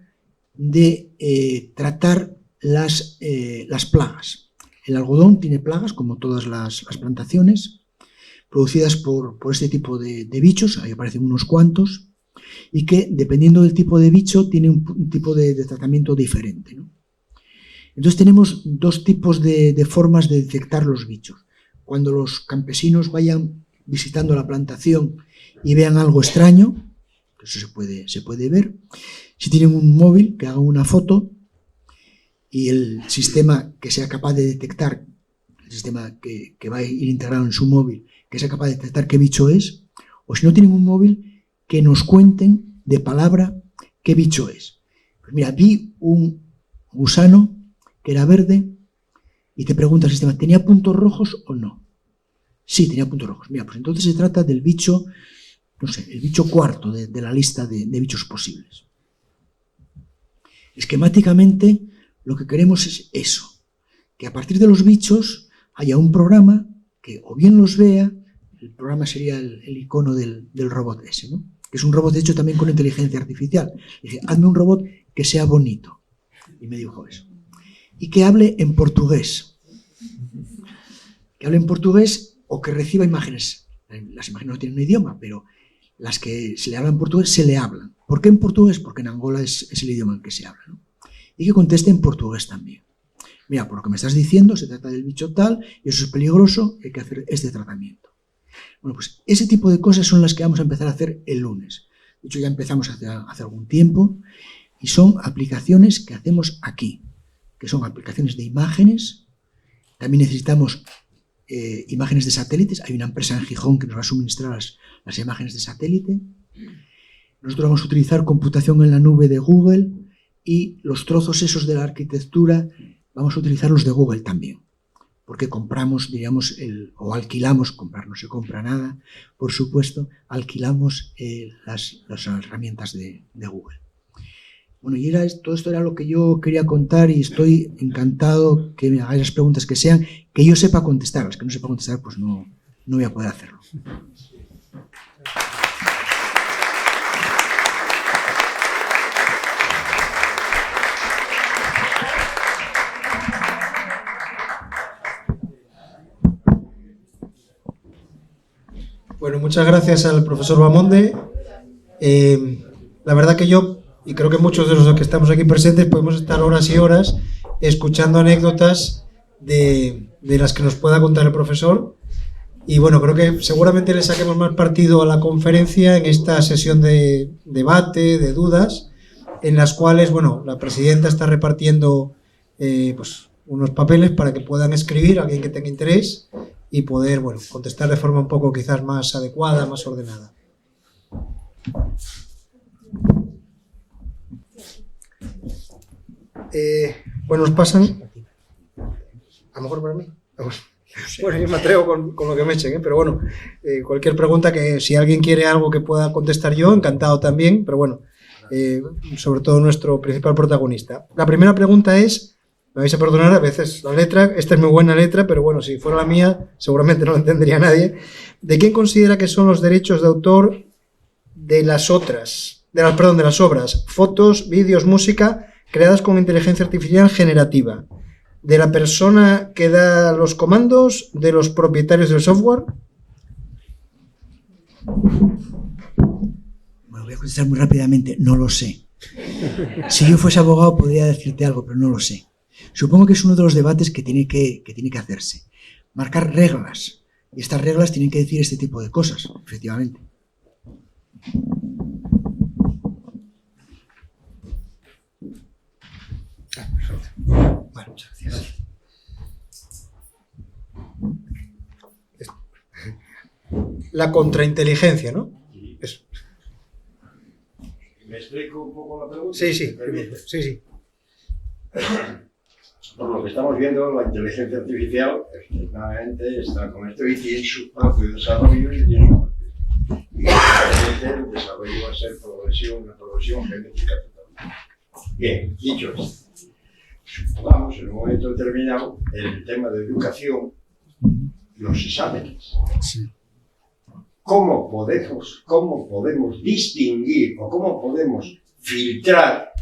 de tratar las plagas. El algodón tiene plagas, como todas las plantaciones, producidas por este tipo de bichos, ahí aparecen unos cuantos, y que, dependiendo del tipo de bicho, tiene un tipo de tratamiento diferente, ¿no? Entonces tenemos dos tipos de formas de detectar los bichos. Cuando los campesinos vayan visitando la plantación y vean algo extraño, que eso se puede ver, si tienen un móvil, que hagan una foto, y el sistema que sea capaz de detectar, el sistema que va a ir integrado en su móvil, que sea capaz de detectar qué bicho es, o si no tienen un móvil, que nos cuenten de palabra qué bicho es. Pues mira, vi un gusano que era verde y te pregunta el sistema, ¿tenía puntos rojos o no? Sí, tenía puntos rojos. Mira, pues entonces se trata del bicho, no sé, el bicho cuarto de la lista de bichos posibles. Esquemáticamente, lo que queremos es eso, que a partir de los bichos haya un programa que o bien los vea, el programa sería el icono del robot ese, ¿no? Que es un robot hecho también con inteligencia artificial. Dije, hazme un robot que sea bonito. Y me dijo eso. Y que hable en portugués. Que hable en portugués o que reciba imágenes. Las imágenes no tienen un idioma, pero las que se le hablan en portugués se le hablan. ¿Por qué en portugués? Porque en Angola es el idioma en que se habla, ¿no? Y que conteste en portugués también. Mira, por lo que me estás diciendo, se trata del bicho tal, y eso es peligroso, hay que hacer este tratamiento. Bueno, pues ese tipo de cosas son las que vamos a empezar a hacer el lunes. De hecho, ya empezamos hace algún tiempo, y son aplicaciones que hacemos aquí, que son aplicaciones de imágenes. También necesitamos imágenes de satélites. Hay una empresa en Gijón que nos va a suministrar las imágenes de satélite. Nosotros vamos a utilizar computación en la nube de Google y los trozos esos de la arquitectura vamos a utilizarlos de Google también, porque compramos, diríamos, o alquilamos, comprar no se compra nada, por supuesto, alquilamos las herramientas de Google. Bueno, y todo esto era lo que yo quería contar y estoy encantado que me hagáis las preguntas que sean, que yo sepa contestar. Las que no sepa contestar, pues no voy a poder hacerlo. Bueno, muchas gracias al profesor Bamonde. La verdad que yo, y creo que muchos de los que estamos aquí presentes, podemos estar horas y horas escuchando anécdotas de las que nos pueda contar el profesor. Y bueno, creo que seguramente le saquemos más partido a la conferencia en esta sesión de debate, de dudas, en las cuales, bueno, la presidenta está repartiendo pues unos papeles para que puedan escribir a alguien que tenga interés y poder, bueno, contestar de forma un poco quizás más adecuada, más ordenada. Bueno, nos pasan... A lo mejor para mí. Bueno, yo me atrevo con lo que me echen, pero bueno, cualquier pregunta que si alguien quiere algo que pueda contestar yo, encantado también, pero bueno, sobre todo nuestro principal protagonista. La primera pregunta es, me vais a perdonar a veces la letra, esta es muy buena letra, pero bueno, si fuera la mía seguramente no la entendería nadie. ¿De quién considera que son los derechos de autor de las obras, fotos, vídeos, música, creadas con inteligencia artificial generativa? ¿De la persona que da los comandos? ¿De los propietarios del software? Bueno, voy a contestar muy rápidamente. No lo sé. Si yo fuese abogado podría decirte algo, pero no lo sé. Supongo que es uno de los debates que tiene que hacerse. Marcar reglas. Y estas reglas tienen que decir este tipo de cosas, efectivamente. Bueno, muchas gracias. La contrainteligencia, ¿no? Eso. ¿Me explico un poco la pregunta? Sí. Por lo que estamos viendo, la inteligencia artificial efectivamente está con esto y tiene su propio desarrollo y tiene su propio. Y el desarrollo va a ser una progresión genética total. Bien, dicho esto, supongamos en un momento determinado el tema de educación, los exámenes. Sí. ¿Cómo podemos distinguir o cómo podemos filtrar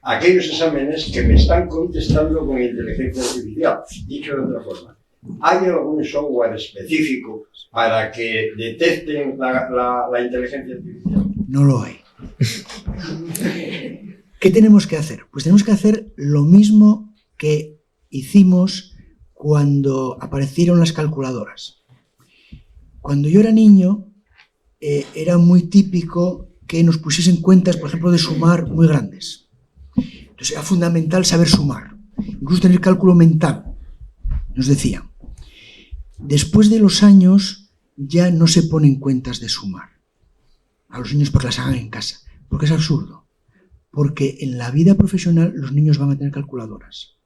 aquellos exámenes que me están contestando con inteligencia artificial? Dicho de otra forma, ¿hay algún software específico para que detecten la inteligencia artificial? No lo hay. ¿Qué tenemos que hacer? Pues tenemos que hacer lo mismo que hicimos cuando aparecieron las calculadoras. Cuando yo era niño, era muy típico que nos pusiesen cuentas, por ejemplo, de sumar muy grandes. Entonces era fundamental saber sumar, incluso tener cálculo mental, nos decían. Después de los años ya no se ponen cuentas de sumar a los niños porque las hagan en casa, porque es absurdo. Porque en la vida profesional los niños van a tener calculadoras.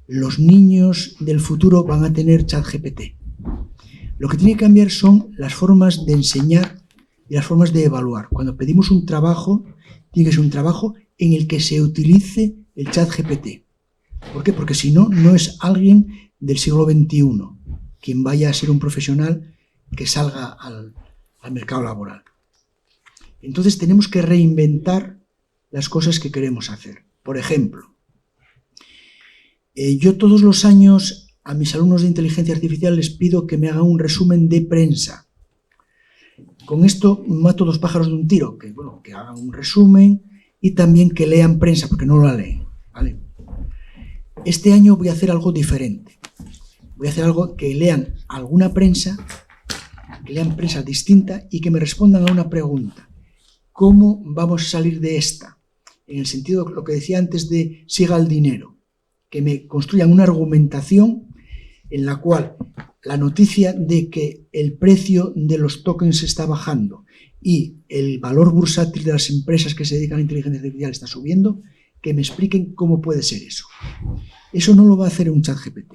Los niños del futuro van a tener ChatGPT. Lo que tiene que cambiar son las formas de enseñar y las formas de evaluar. Cuando pedimos un trabajo, tiene que ser un trabajo en el que se utilice el ChatGPT. ¿Por qué? Porque si no, no es alguien del siglo XXI quien vaya a ser un profesional que salga al mercado laboral. Entonces tenemos que reinventar las cosas que queremos hacer. Por ejemplo, yo todos los años a mis alumnos de inteligencia artificial les pido que me hagan un resumen de prensa. Con esto mato dos pájaros de un tiro, que hagan un resumen y también que lean prensa, porque no la leen, ¿vale? Este año voy a hacer algo diferente. Voy a hacer algo que lean alguna prensa, que lean prensa distinta y que me respondan a una pregunta. ¿Cómo vamos a salir de esta? En el sentido de lo que decía antes de siga el dinero. Que me construyan una argumentación en la cual la noticia de que el precio de los tokens está bajando y el valor bursátil de las empresas que se dedican a la inteligencia artificial está subiendo, que me expliquen cómo puede ser eso. Eso no lo va a hacer un ChatGPT.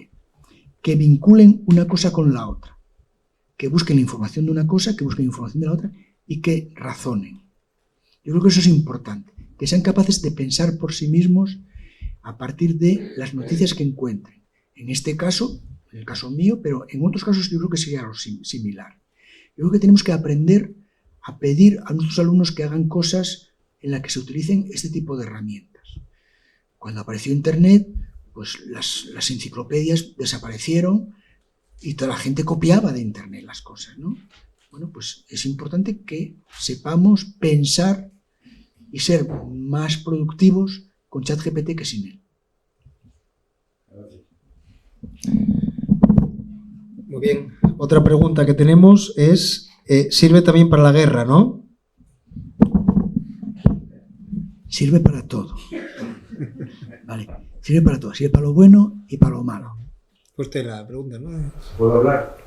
Que vinculen una cosa con la otra. Que busquen la información de una cosa, que busquen información de la otra y que razonen. Yo creo que eso es importante. Que sean capaces de pensar por sí mismos a partir de las noticias que encuentren. En este caso, en el caso mío, pero en otros casos yo creo que sería algo similar. Yo creo que tenemos que aprender a pedir a nuestros alumnos que hagan cosas en las que se utilicen este tipo de herramientas. Cuando apareció Internet, pues las enciclopedias desaparecieron y toda la gente copiaba de Internet las cosas, ¿no? Bueno, pues es importante que sepamos pensar y ser más productivos con ChatGPT que sin él. Muy bien. Otra pregunta que tenemos es, sirve también para la guerra, ¿no? Sirve para todo. Vale. Sirve para todo. Sirve para lo bueno y para lo malo. Usted la pregunta, ¿no? ¿Puedo hablar?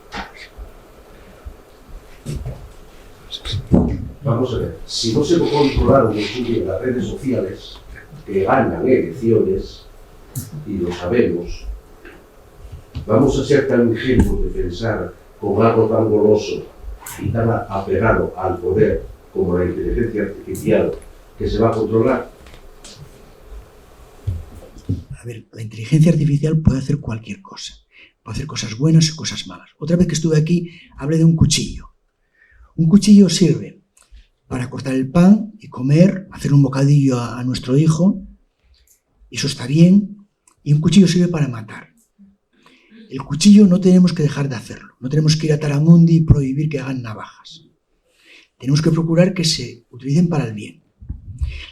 Vamos a ver, si no se controlaron mucho bien las redes sociales que ganan elecciones, y lo sabemos, vamos a ser tan ingenuos de pensar con algo tan goloso y tan apegado al poder como la inteligencia artificial que se va a controlar. A ver, la inteligencia artificial puede hacer cualquier cosa. Puede hacer cosas buenas y cosas malas. Otra vez que estuve aquí, hablé de un cuchillo. Un cuchillo sirve para cortar el pan y comer, hacer un bocadillo a nuestro hijo, y eso está bien. Y un cuchillo sirve para matar. El cuchillo no tenemos que dejar de hacerlo. No tenemos que ir a Taramundi y prohibir que hagan navajas. Tenemos que procurar que se utilicen para el bien.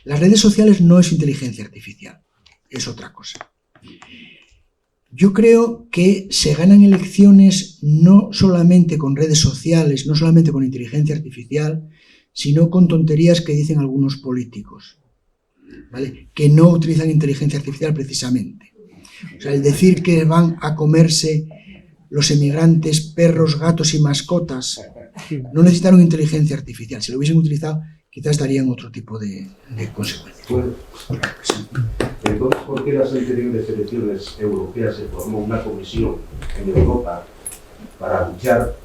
Las redes sociales no es inteligencia artificial, es otra cosa. Yo creo que se ganan elecciones no solamente con redes sociales, no solamente con inteligencia artificial, sino con tonterías que dicen algunos políticos, ¿vale? Que no utilizan inteligencia artificial precisamente. O sea, el decir que van a comerse los emigrantes perros, gatos y mascotas no necesitaron inteligencia artificial. Si lo hubiesen utilizado, quizás darían otro tipo de consecuencias. Bueno, entonces, ¿por qué las anteriores elecciones europeas se formó una comisión en Europa para luchar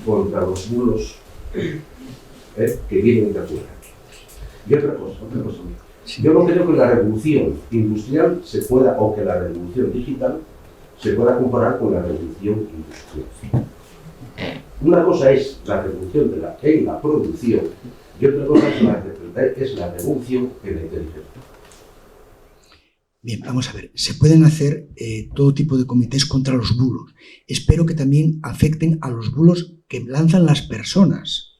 contra los bulos que vienen de afuera? Y otra cosa. Yo no creo que la revolución industrial se pueda, o que la revolución digital se pueda comparar con la revolución industrial. Una cosa es la revolución en la producción y otra cosa es la revolución en la inteligencia. Bien, vamos a ver, se pueden hacer todo tipo de comités contra los bulos. Espero que también afecten a los bulos que lanzan las personas.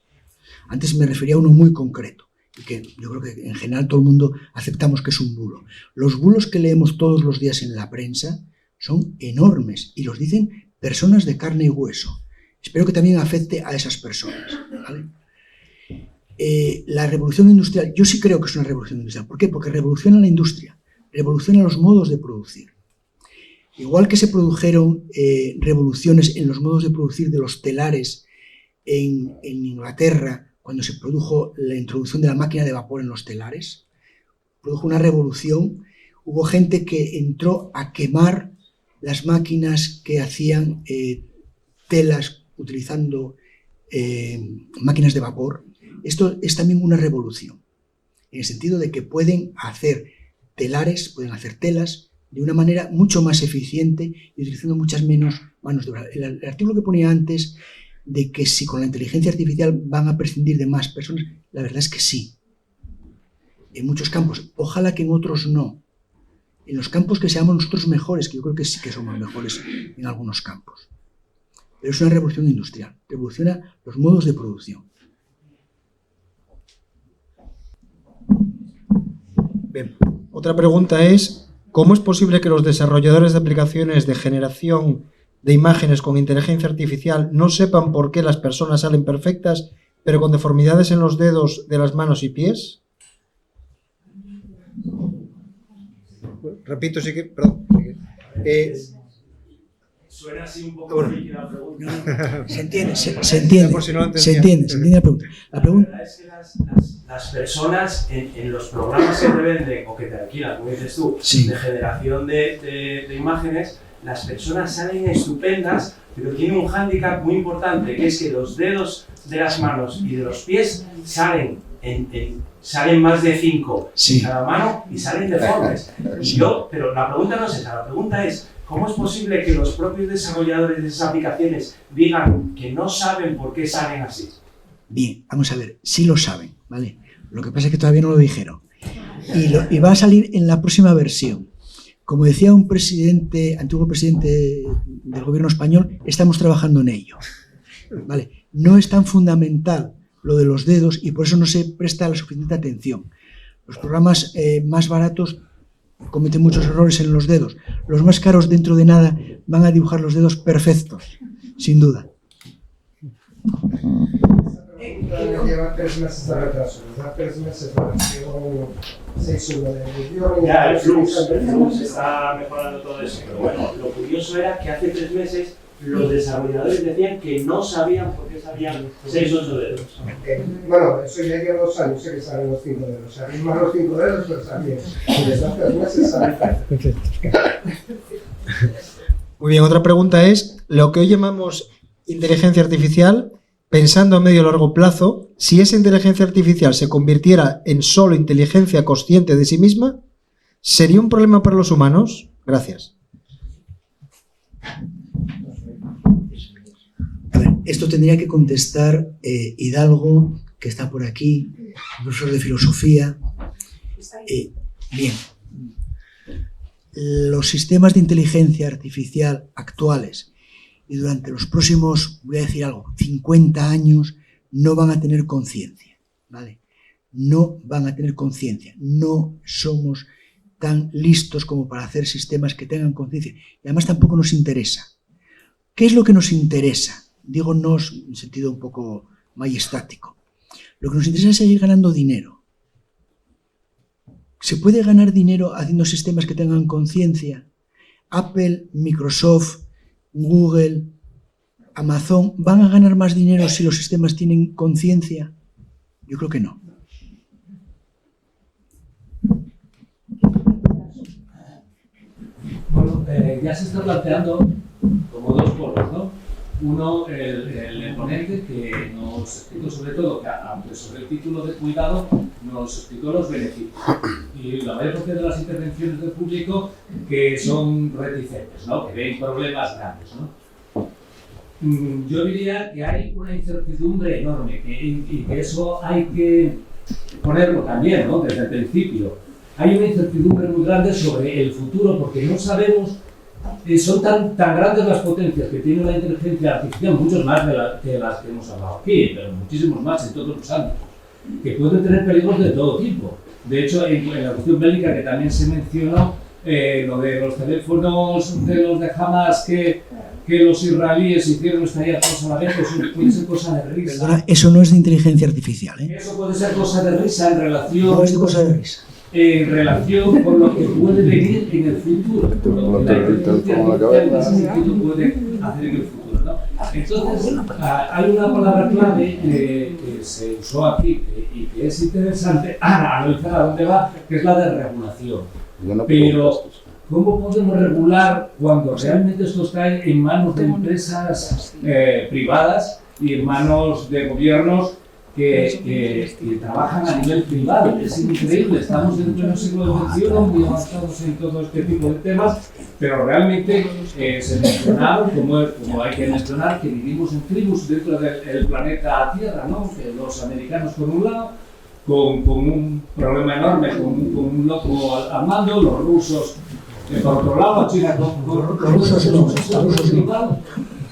Antes me refería a uno muy concreto, y que yo creo que en general todo el mundo aceptamos que es un bulo. Los bulos que leemos todos los días en la prensa son enormes y los dicen personas de carne y hueso. Espero que también afecte a esas personas, ¿vale? La revolución industrial, yo sí creo que es una revolución industrial. ¿Por qué? Porque revoluciona la industria, revoluciona los modos de producir. Igual que se produjeron revoluciones en los modos de producir de los telares en Inglaterra, cuando se produjo la introducción de la máquina de vapor en los telares, produjo una revolución. Hubo gente que entró a quemar las máquinas que hacían telas utilizando máquinas de vapor. Esto es también una revolución, en el sentido de que pueden hacer telares, pueden hacer telas de una manera mucho más eficiente y utilizando muchas menos manos de obra. El artículo que ponía antes de que si con la inteligencia artificial van a prescindir de más personas, la verdad es que sí. En muchos campos, ojalá que en otros no. En los campos que seamos nosotros mejores, que yo creo que sí que somos mejores en algunos campos. Pero es una revolución industrial, revoluciona los modos de producción. Bien, otra pregunta es, ¿cómo es posible que los desarrolladores de aplicaciones de generación de imágenes con inteligencia artificial no sepan por qué las personas salen perfectas, pero con deformidades en los dedos de las manos y pies? Repito, sí que... Perdón. Suena así un poco difícil la pregunta. Se entiende Por si no lo se entiende la pregunta. La pregunta La verdad es que las personas en los programas que te venden o que te alquilan, como dices tú, Sí. de generación de imágenes, las personas salen estupendas, pero tienen un hándicap muy importante, que es que los dedos de las manos y de los pies salen salen más de 5 Sí. en cada mano y salen deformes. Pero la pregunta no es esa, la pregunta es ¿cómo es posible que los propios desarrolladores de esas aplicaciones digan que no saben por qué salen así? Bien, vamos a ver, sí lo saben, ¿vale? Lo que pasa es que todavía no lo dijeron. Y va a salir en la próxima versión. Como decía un antiguo presidente del gobierno español, estamos trabajando en ello, ¿vale? No es tan fundamental lo de los dedos y por eso no se presta la suficiente atención. Los programas más baratos cometen muchos errores en los dedos. Los más caros, dentro de nada, van a dibujar los dedos perfectos, sin duda. lleva 3 meses de retraso. Nos da 3 meses de versión 6.1 de idioma. Ya, el Flux está mejorando todo eso. Pero bueno, lo curioso era que hace 3 meses los desarrolladores decían que no sabían por qué sabían 6-8 dedos. Bueno, eso ya lleva 2 años, sé que saben los 5 dedos. Saben más los 5 dedos, pero también. Desde hace 3 meses saben. Muy bien, otra pregunta es, lo que hoy llamamos inteligencia artificial, pensando a medio y largo plazo, si esa inteligencia artificial se convirtiera en solo inteligencia consciente de sí misma, ¿sería un problema para los humanos? Gracias. A ver, esto tendría que contestar Hidalgo, que está por aquí, profesor de filosofía. Bien. Los sistemas de inteligencia artificial actuales y durante los próximos, voy a decir algo, 50 años, no van a tener conciencia, ¿vale? No van a tener conciencia. No somos tan listos como para hacer sistemas que tengan conciencia. Y además tampoco nos interesa. ¿Qué es lo que nos interesa? Digo nos en sentido un poco majestático. Lo que nos interesa es seguir ganando dinero. ¿Se puede ganar dinero haciendo sistemas que tengan conciencia? Apple, Microsoft, Google, Amazon, ¿van a ganar más dinero si los sistemas tienen conciencia? Yo creo que no. Bueno, ya se está planteando como 2 polos, ¿no? Uno, el ponente que nos explicó sobre todo, que aunque sobre el título de cuidado, nos explicó los beneficios. Y la mayor parte de las intervenciones del público que son reticentes, ¿no? Que ven problemas grandes, ¿no? Yo diría que hay una incertidumbre enorme y que eso hay que ponerlo también, ¿no? Desde el principio. Hay una incertidumbre muy grande sobre el futuro porque no sabemos. Son tan grandes las potencias que tiene la inteligencia artificial, muchos más de las que hemos hablado aquí, pero muchísimos más en todos los ámbitos, que pueden tener peligros de todo tipo. De hecho, en la cuestión bélica que también se mencionó, lo de los teléfonos de los de Hamas que los israelíes hicieron estallar todos a la vez, eso puede ser cosa de risa. Perdona, eso no es de inteligencia artificial, ¿eh? Eso puede ser cosa de risa en relación... No es de cosa de risa. En relación con lo que puede venir en el futuro, lo que la inteligencia artificial en ese sentido puede hacer en el futuro, ¿no? Entonces, hay una palabra clave que se usó aquí y que es interesante analizar a dónde va, que es la de regulación. Pero, ¿cómo podemos regular cuando realmente esto está en manos de empresas privadas y en manos de gobiernos que trabajan a nivel privado? Es increíble, estamos en pleno siglo XXI, muy avanzados en todo este tipo de temas, pero realmente se mencionaron, como hay que mencionar, que vivimos en tribus dentro del planeta Tierra, ¿no? Que los americanos por un lado, con un problema enorme, con un loco al mando, los rusos por otro lado, China con los rusos igual.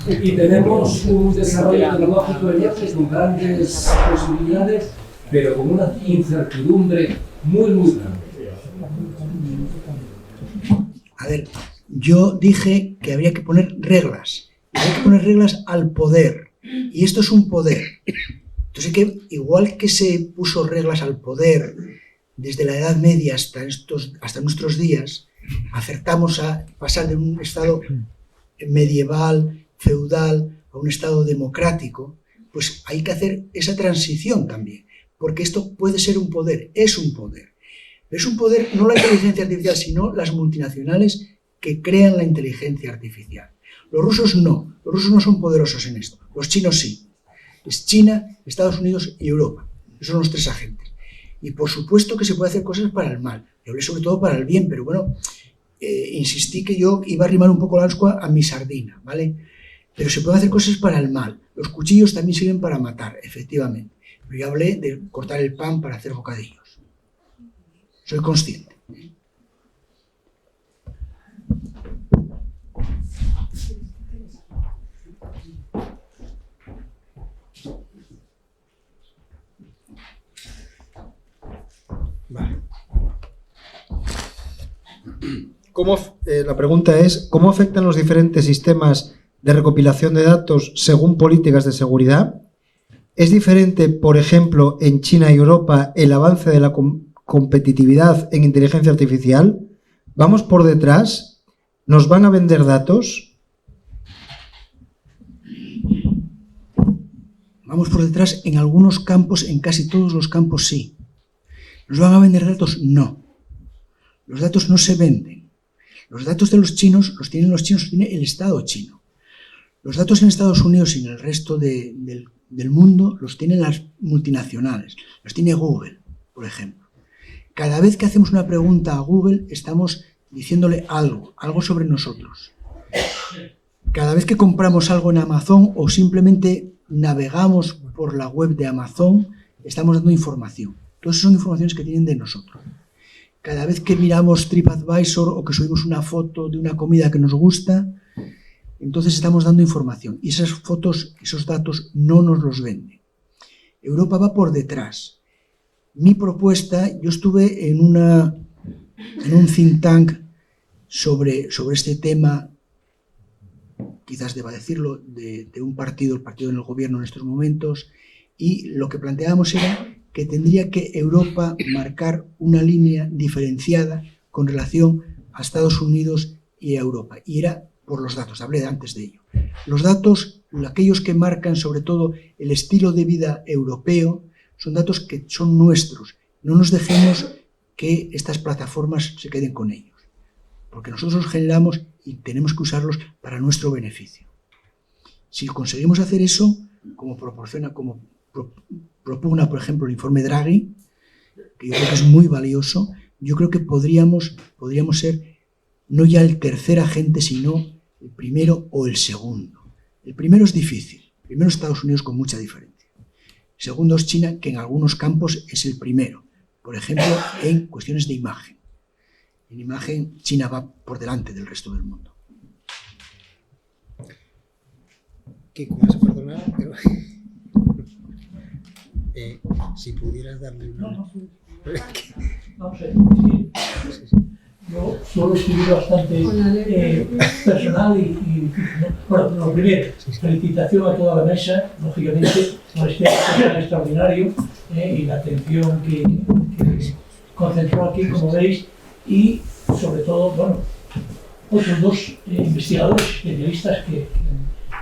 Y tenemos un desarrollo tecnológico enorme con grandes posibilidades, pero con una incertidumbre muy grande. A ver, yo dije que habría que poner reglas. Habría que poner reglas al poder. Y esto es un poder. Entonces, que igual que se puso reglas al poder desde la Edad Media hasta nuestros días, acertamos a pasar de un estado medieval, feudal, a un estado democrático, pues hay que hacer esa transición también, porque esto puede ser un poder, es un poder. Pero es un poder no la inteligencia artificial, sino las multinacionales que crean la inteligencia artificial. Los rusos no son poderosos en esto, los chinos sí. Es China, Estados Unidos y Europa, esos son los 3 agentes. Y por supuesto que se puede hacer cosas para el mal, yo hablé sobre todo para el bien, pero bueno, insistí que yo iba a arrimar un poco la ascua a mi sardina, ¿vale? Pero se pueden hacer cosas para el mal. Los cuchillos también sirven para matar, efectivamente. Pero yo hablé de cortar el pan para hacer bocadillos. Soy consciente. Vale. La pregunta es, ¿cómo afectan los diferentes sistemas de recopilación de datos según políticas de seguridad? ¿Es diferente, por ejemplo, en China y Europa el avance de la competitividad en inteligencia artificial? ¿Vamos por detrás? ¿Nos van a vender datos? Vamos por detrás en algunos campos, en casi todos los campos sí. ¿Nos van a vender datos? No. Los datos no se venden. Los datos de los chinos los tiene el Estado chino. Los datos en Estados Unidos y en el resto del mundo los tienen las multinacionales. Los tiene Google, por ejemplo. Cada vez que hacemos una pregunta a Google estamos diciéndole algo sobre nosotros. Cada vez que compramos algo en Amazon o simplemente navegamos por la web de Amazon, estamos dando información. Todas esas son informaciones que tienen de nosotros. Cada vez que miramos TripAdvisor o que subimos una foto de una comida que nos gusta, entonces estamos dando información. Y esas fotos, esos datos no nos los venden. Europa va por detrás. Mi propuesta, yo estuve en un think tank sobre este tema, quizás deba decirlo, de un partido, el partido en el gobierno en estos momentos, y lo que planteábamos era que tendría que Europa marcar una línea diferenciada con relación a Estados Unidos y a Europa. Y era por los datos, hablé antes de ello. Los datos, aquellos que marcan sobre todo el estilo de vida europeo, son datos que son nuestros. No nos dejemos que estas plataformas se queden con ellos, porque nosotros los generamos y tenemos que usarlos para nuestro beneficio. Si conseguimos hacer eso, como propugna, por ejemplo, el informe Draghi, que yo creo que es muy valioso, yo creo que podríamos ser no ya el tercer agente, sino el primero o el segundo. El primero es difícil. El primero es Estados Unidos con mucha diferencia. El segundo es China, que en algunos campos es el primero. Por ejemplo, en cuestiones de imagen. En imagen, China va por delante del resto del mundo. Kiko, me vas a perdonar, pero si pudieras darle una... Vamos a ver. Yo suelo escribir bastante personal y bueno, lo primero, felicitación a toda la mesa, lógicamente, por este tan extraordinario y la atención que concentró aquí, como veis, y sobre todo, bueno, otros dos investigadores especialistas que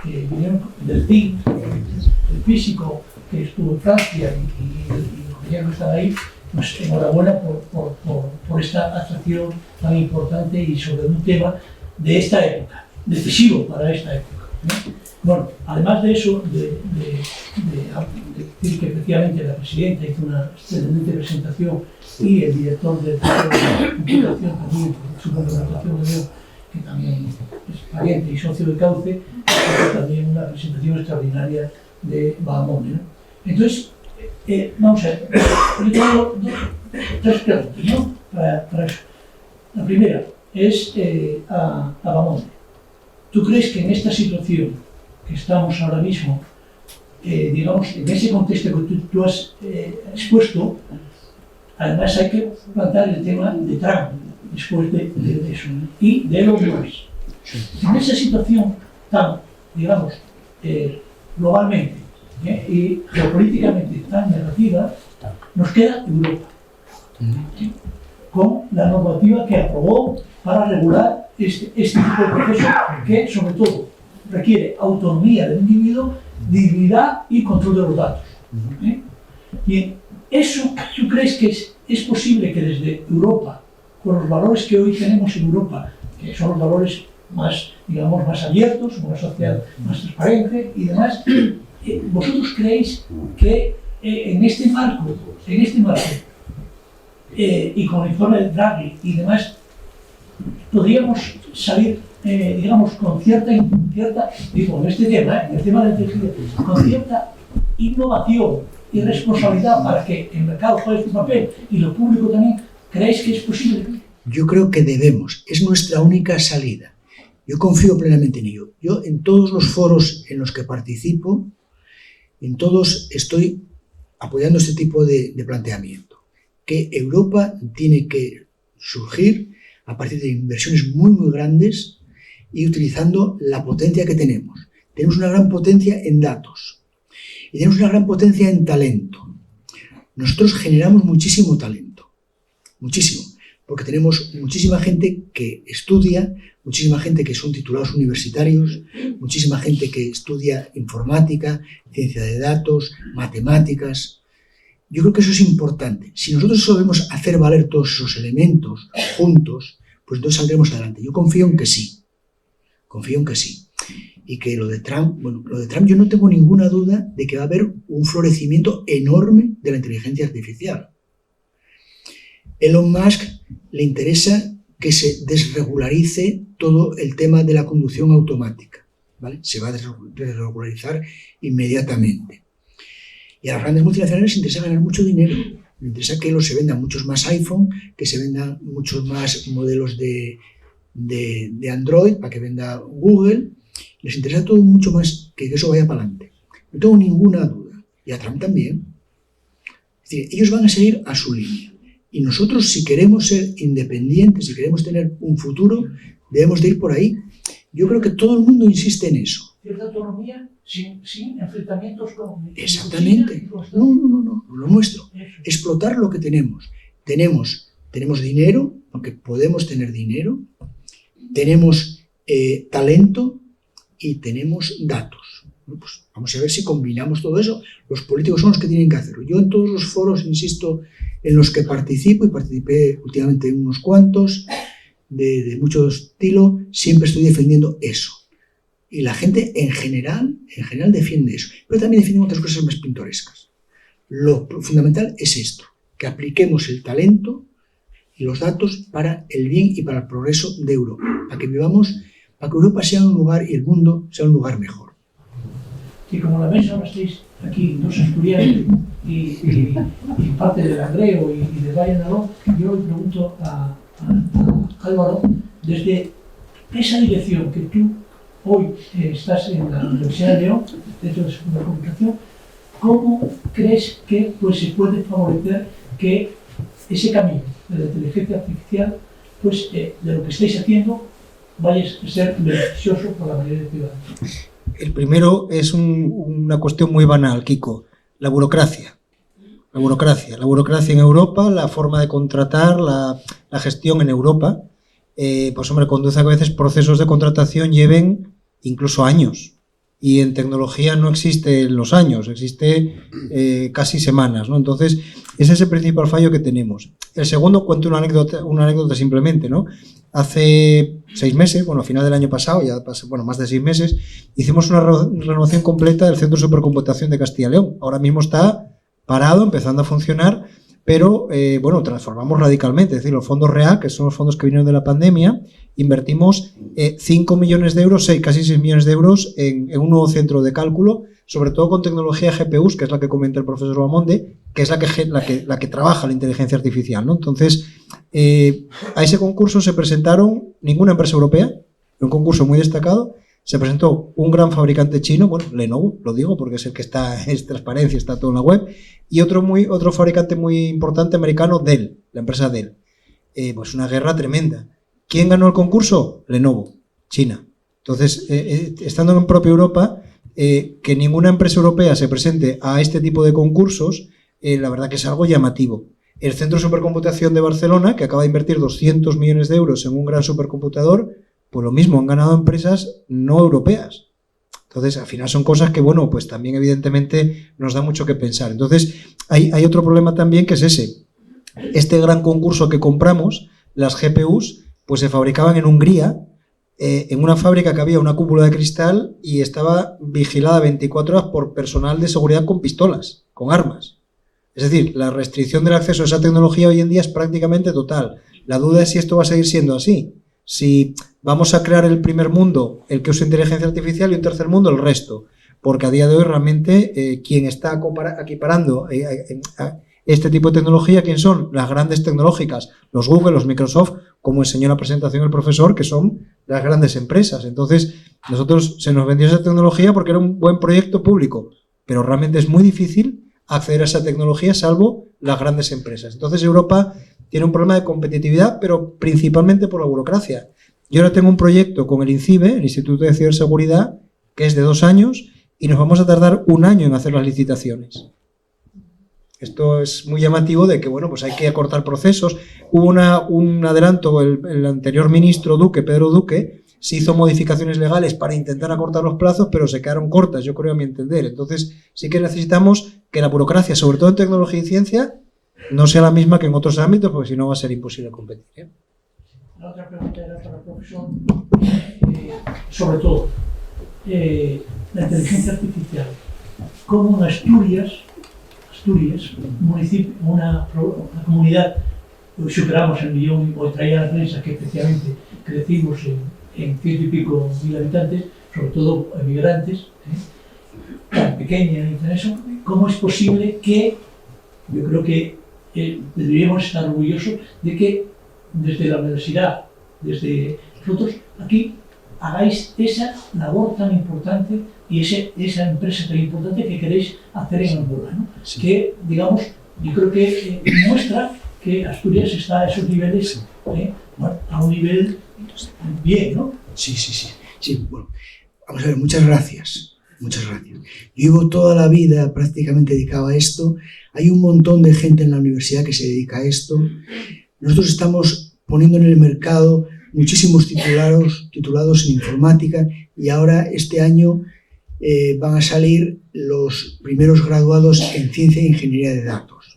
vinieron del TIC, el físico que estuvo en Francia y el compañero que estaba ahí, pues enhorabuena por esta atracción tan importante y sobre un tema de esta época, decisivo para esta época, ¿no? Bueno, además de eso, de decir que efectivamente la presidenta hizo una excelente presentación y el director del Centro de Computación también, supongo que la relación de Leo, que también es pariente y socio de Cauce, hizo también una presentación extraordinaria de Bahamonde, ¿no? Entonces, vamos a ver, yo tengo tres preguntas, ¿no? Para eso. La primera es a Bahamonde. ¿Tú crees que en esta situación que estamos ahora mismo, digamos, en ese contexto que tú has expuesto, además hay que plantear el tema de Trump después de eso, y de Elon Musk? En esa situación tan, digamos, globalmente y geopolíticamente tan negativa, nos queda Europa, con la normativa que aprobó para regular este tipo de proceso que, sobre todo, requiere autonomía del individuo, dignidad y control de los datos. Bien, ¿eso tú crees que es posible que desde Europa, con los valores que hoy tenemos en Europa, que son los valores más, digamos, más abiertos, una sociedad más transparente y demás, vosotros creéis que en este marco, y con el informe de Draghi y demás, podríamos salir, digamos, con cierta, digo, en este tema, en el tema de la inteligencia, con cierta innovación y responsabilidad para que el mercado juegue este papel y lo público también? ¿Creéis que es posible? Yo creo que debemos, es nuestra única salida. Yo confío plenamente en ello. Yo en todos los foros en los que participo, en todos estoy apoyando este tipo de planteamiento. Que Europa tiene que surgir a partir de inversiones muy, muy grandes y utilizando la potencia que tenemos. Tenemos una gran potencia en datos. Y tenemos una gran potencia en talento. Nosotros generamos muchísimo talento, muchísimo, porque tenemos muchísima gente que estudia, muchísima gente que son titulados universitarios, muchísima gente que estudia informática, ciencia de datos, matemáticas. Yo creo que eso es importante. Si nosotros sabemos hacer valer todos esos elementos juntos, pues entonces saldremos adelante. Yo confío en que sí. Confío en que sí. Y que lo de Trump, bueno, lo de Trump yo no tengo ninguna duda de que va a haber un florecimiento enorme de la inteligencia artificial. Elon Musk le interesa que se desregularice todo el tema de la conducción automática, ¿vale? Se va a desregularizar inmediatamente. Y a las grandes multinacionales les interesa ganar mucho dinero. Les interesa que se vendan muchos más iPhone, que se vendan muchos más modelos de Android para que venda Google. Les interesa todo mucho más que eso vaya para adelante. No tengo ninguna duda. Y a Trump también. Es decir, ellos van a seguir a su línea. Y nosotros, si queremos ser independientes, si queremos tener un futuro, debemos de ir por ahí. Yo creo que todo el mundo insiste en eso. Cierta autonomía sin enfrentamientos con... Exactamente. No. Lo nuestro. Explotar lo que tenemos. Tenemos dinero, porque podemos tener dinero. Tenemos talento y tenemos datos. Bueno, pues vamos a ver si combinamos todo eso. Los políticos son los que tienen que hacerlo. Yo en todos los foros, insisto, en los que participo, y participé últimamente en unos cuantos, de mucho estilo, siempre estoy defendiendo eso. Y la gente en general defiende eso. Pero también defienden otras cosas más pintorescas. Lo fundamental es esto, que apliquemos el talento y los datos para el bien y para el progreso de Europa. Para que vivamos, para que Europa sea un lugar y el mundo sea un lugar mejor. Y como la mesa ahora estáis aquí dos asturianos y parte del Langreo y de Valle de Arón, yo le pregunto a Álvaro, desde esa dirección que tú hoy estás en la Universidad de León, dentro de la comunicación, ¿cómo crees que se puede favorecer que ese camino de la inteligencia artificial, de lo que estáis haciendo, vaya a ser beneficioso para la mayoría de ciudadanos? El primero es una cuestión muy banal, Kiko, la burocracia. La burocracia en Europa, la forma de contratar, la gestión en Europa, pues hombre, conduce a que a veces procesos de contratación lleven incluso años. Y en tecnología no existen los años, existe casi semanas, ¿no? Entonces, ese es el principal fallo que tenemos. El segundo, cuento una anécdota simplemente, ¿no? Hace 6 meses, a final del año pasado, más de 6 meses, hicimos una renovación completa del Centro de Supercomputación de Castilla y León. Ahora mismo está parado, empezando a funcionar, pero transformamos radicalmente. Es decir, los fondos REAC, que son los fondos que vinieron de la pandemia, invertimos 5 millones de euros, casi 6 millones de euros en un nuevo centro de cálculo, sobre todo con tecnología GPUs, que es la que comenta el profesor Bahamonde, que es la que trabaja la inteligencia artificial, ¿no? Entonces, a ese concurso se presentaron ninguna empresa europea, un concurso muy destacado. Se presentó un gran fabricante chino, Lenovo, lo digo porque es el que es transparencia, está todo en la web, y otro fabricante muy importante americano, Dell, la empresa Dell. Pues una guerra tremenda. ¿Quién ganó el concurso? Lenovo, China. Entonces, estando en propia Europa, que ninguna empresa europea se presente a este tipo de concursos, la verdad que es algo llamativo. El Centro de Supercomputación de Barcelona, que acaba de invertir 200 millones de euros en un gran supercomputador, pues lo mismo, han ganado empresas no europeas. Entonces, al final son cosas que, pues también evidentemente nos da mucho que pensar. Entonces, hay otro problema también que es ese. Este gran concurso que compramos, las GPUs, pues se fabricaban en Hungría, en una fábrica que había una cúpula de cristal y estaba vigilada 24 horas por personal de seguridad con pistolas, con armas. Es decir, la restricción del acceso a esa tecnología hoy en día es prácticamente total. La duda es si esto va a seguir siendo así. Si vamos a crear el primer mundo, el que usa inteligencia artificial, y un tercer mundo, el resto. Porque a día de hoy realmente quien está equiparando este tipo de tecnología, ¿quién son? Las grandes tecnológicas, los Google, los Microsoft, como enseñó en la presentación el profesor, que son las grandes empresas. Entonces, nosotros se nos vendió esa tecnología porque era un buen proyecto público, pero realmente es muy difícil acceder a esa tecnología salvo las grandes empresas. Entonces, Europa tiene un problema de competitividad, pero principalmente por la burocracia. Yo ahora tengo un proyecto con el INCIBE, el Instituto de Ciberseguridad, que es de 2 años, y nos vamos a tardar 1 año en hacer las licitaciones. Esto es muy llamativo de que, bueno, pues hay que acortar procesos. Hubo un adelanto, el anterior ministro Duque, Pedro Duque, se hizo modificaciones legales para intentar acortar los plazos, pero se quedaron cortas, yo creo, a mi entender. Entonces, sí que necesitamos que la burocracia, sobre todo en tecnología y ciencia, no sea la misma que en otros ámbitos, porque si no va a ser imposible competir, ¿eh? La otra pregunta era para el profesor, sobre todo, la inteligencia artificial. ¿Cómo en Asturias, municipio, una comunidad, superamos el millón, o traía la prensa que especialmente crecimos en 100 y pico mil habitantes, sobre todo emigrantes, tan pequeña en eso? ¿Cómo es posible que, yo creo que deberíamos estar orgullosos de que desde la universidad, desde nosotros, aquí hagáis esa labor tan importante y esa empresa tan importante que queréis hacer en Angola, ¿no? Sí. Que, digamos, yo creo que muestra que Asturias está a esos niveles, bueno, a un nivel bien, ¿no? Sí. Bueno, vamos a ver, muchas gracias. Yo llevo toda la vida prácticamente dedicado a esto. Hay un montón de gente en la universidad que se dedica a esto. Nosotros estamos poniendo en el mercado muchísimos titulados en informática, y ahora este año van a salir los primeros graduados en ciencia e ingeniería de datos.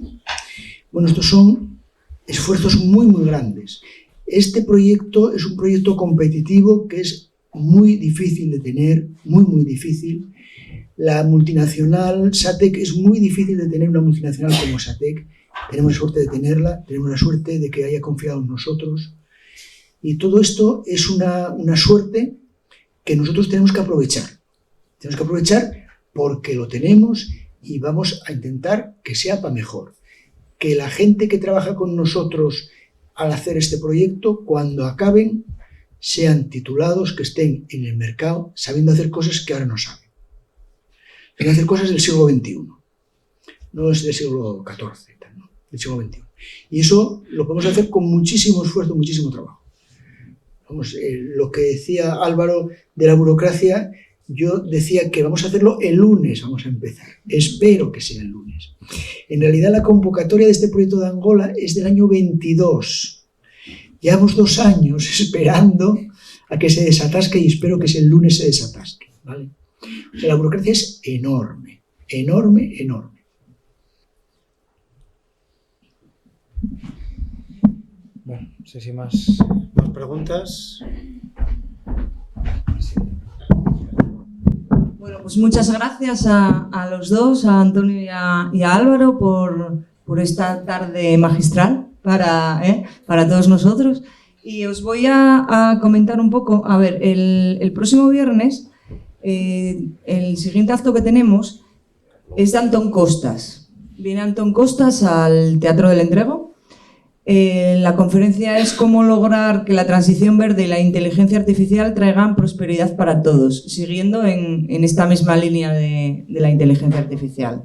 Bueno, estos son esfuerzos muy, muy grandes. Este proyecto es un proyecto competitivo que es muy difícil de tener, muy difícil. La multinacional SATEC, es muy difícil de tener una multinacional como SATEC. Tenemos suerte de tenerla, tenemos la suerte de que haya confiado en nosotros. Y todo esto es una suerte que nosotros tenemos que aprovechar. Tenemos que aprovechar porque lo tenemos y vamos a intentar que sea para mejor. Que la gente que trabaja con nosotros al hacer este proyecto, cuando acaben, sean titulados, que estén en el mercado sabiendo hacer cosas que ahora no saben. Saben hacer cosas del siglo XXI. No es del siglo XIV, ¿no? Del siglo XXI. Y eso lo podemos hacer con muchísimo esfuerzo, muchísimo trabajo. Vamos, lo que decía Álvaro de la burocracia, yo decía que vamos a hacerlo el lunes, vamos a empezar. Espero que sea el lunes. En realidad la convocatoria de este proyecto de Angola es del año 22. Llevamos 2 años esperando a que se desatasque y espero que el lunes se desatasque, ¿vale? O sea, la burocracia es enorme. Bueno, no sé si más preguntas. Bueno, pues muchas gracias a los dos, a Antonio y a Álvaro, por esta tarde magistral para todos nosotros. Y os voy a comentar un poco. A ver, el próximo viernes, el siguiente acto que tenemos es de Antón Costas. Viene Antón Costas al Teatro del Entrego. La conferencia es cómo lograr que la transición verde y la inteligencia artificial traigan prosperidad para todos, siguiendo en esta misma línea de la inteligencia artificial.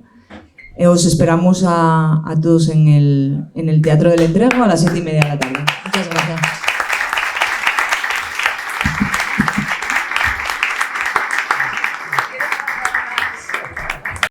Os esperamos a todos en el Teatro del Entrego a las 7:30 de la tarde. Muchas gracias.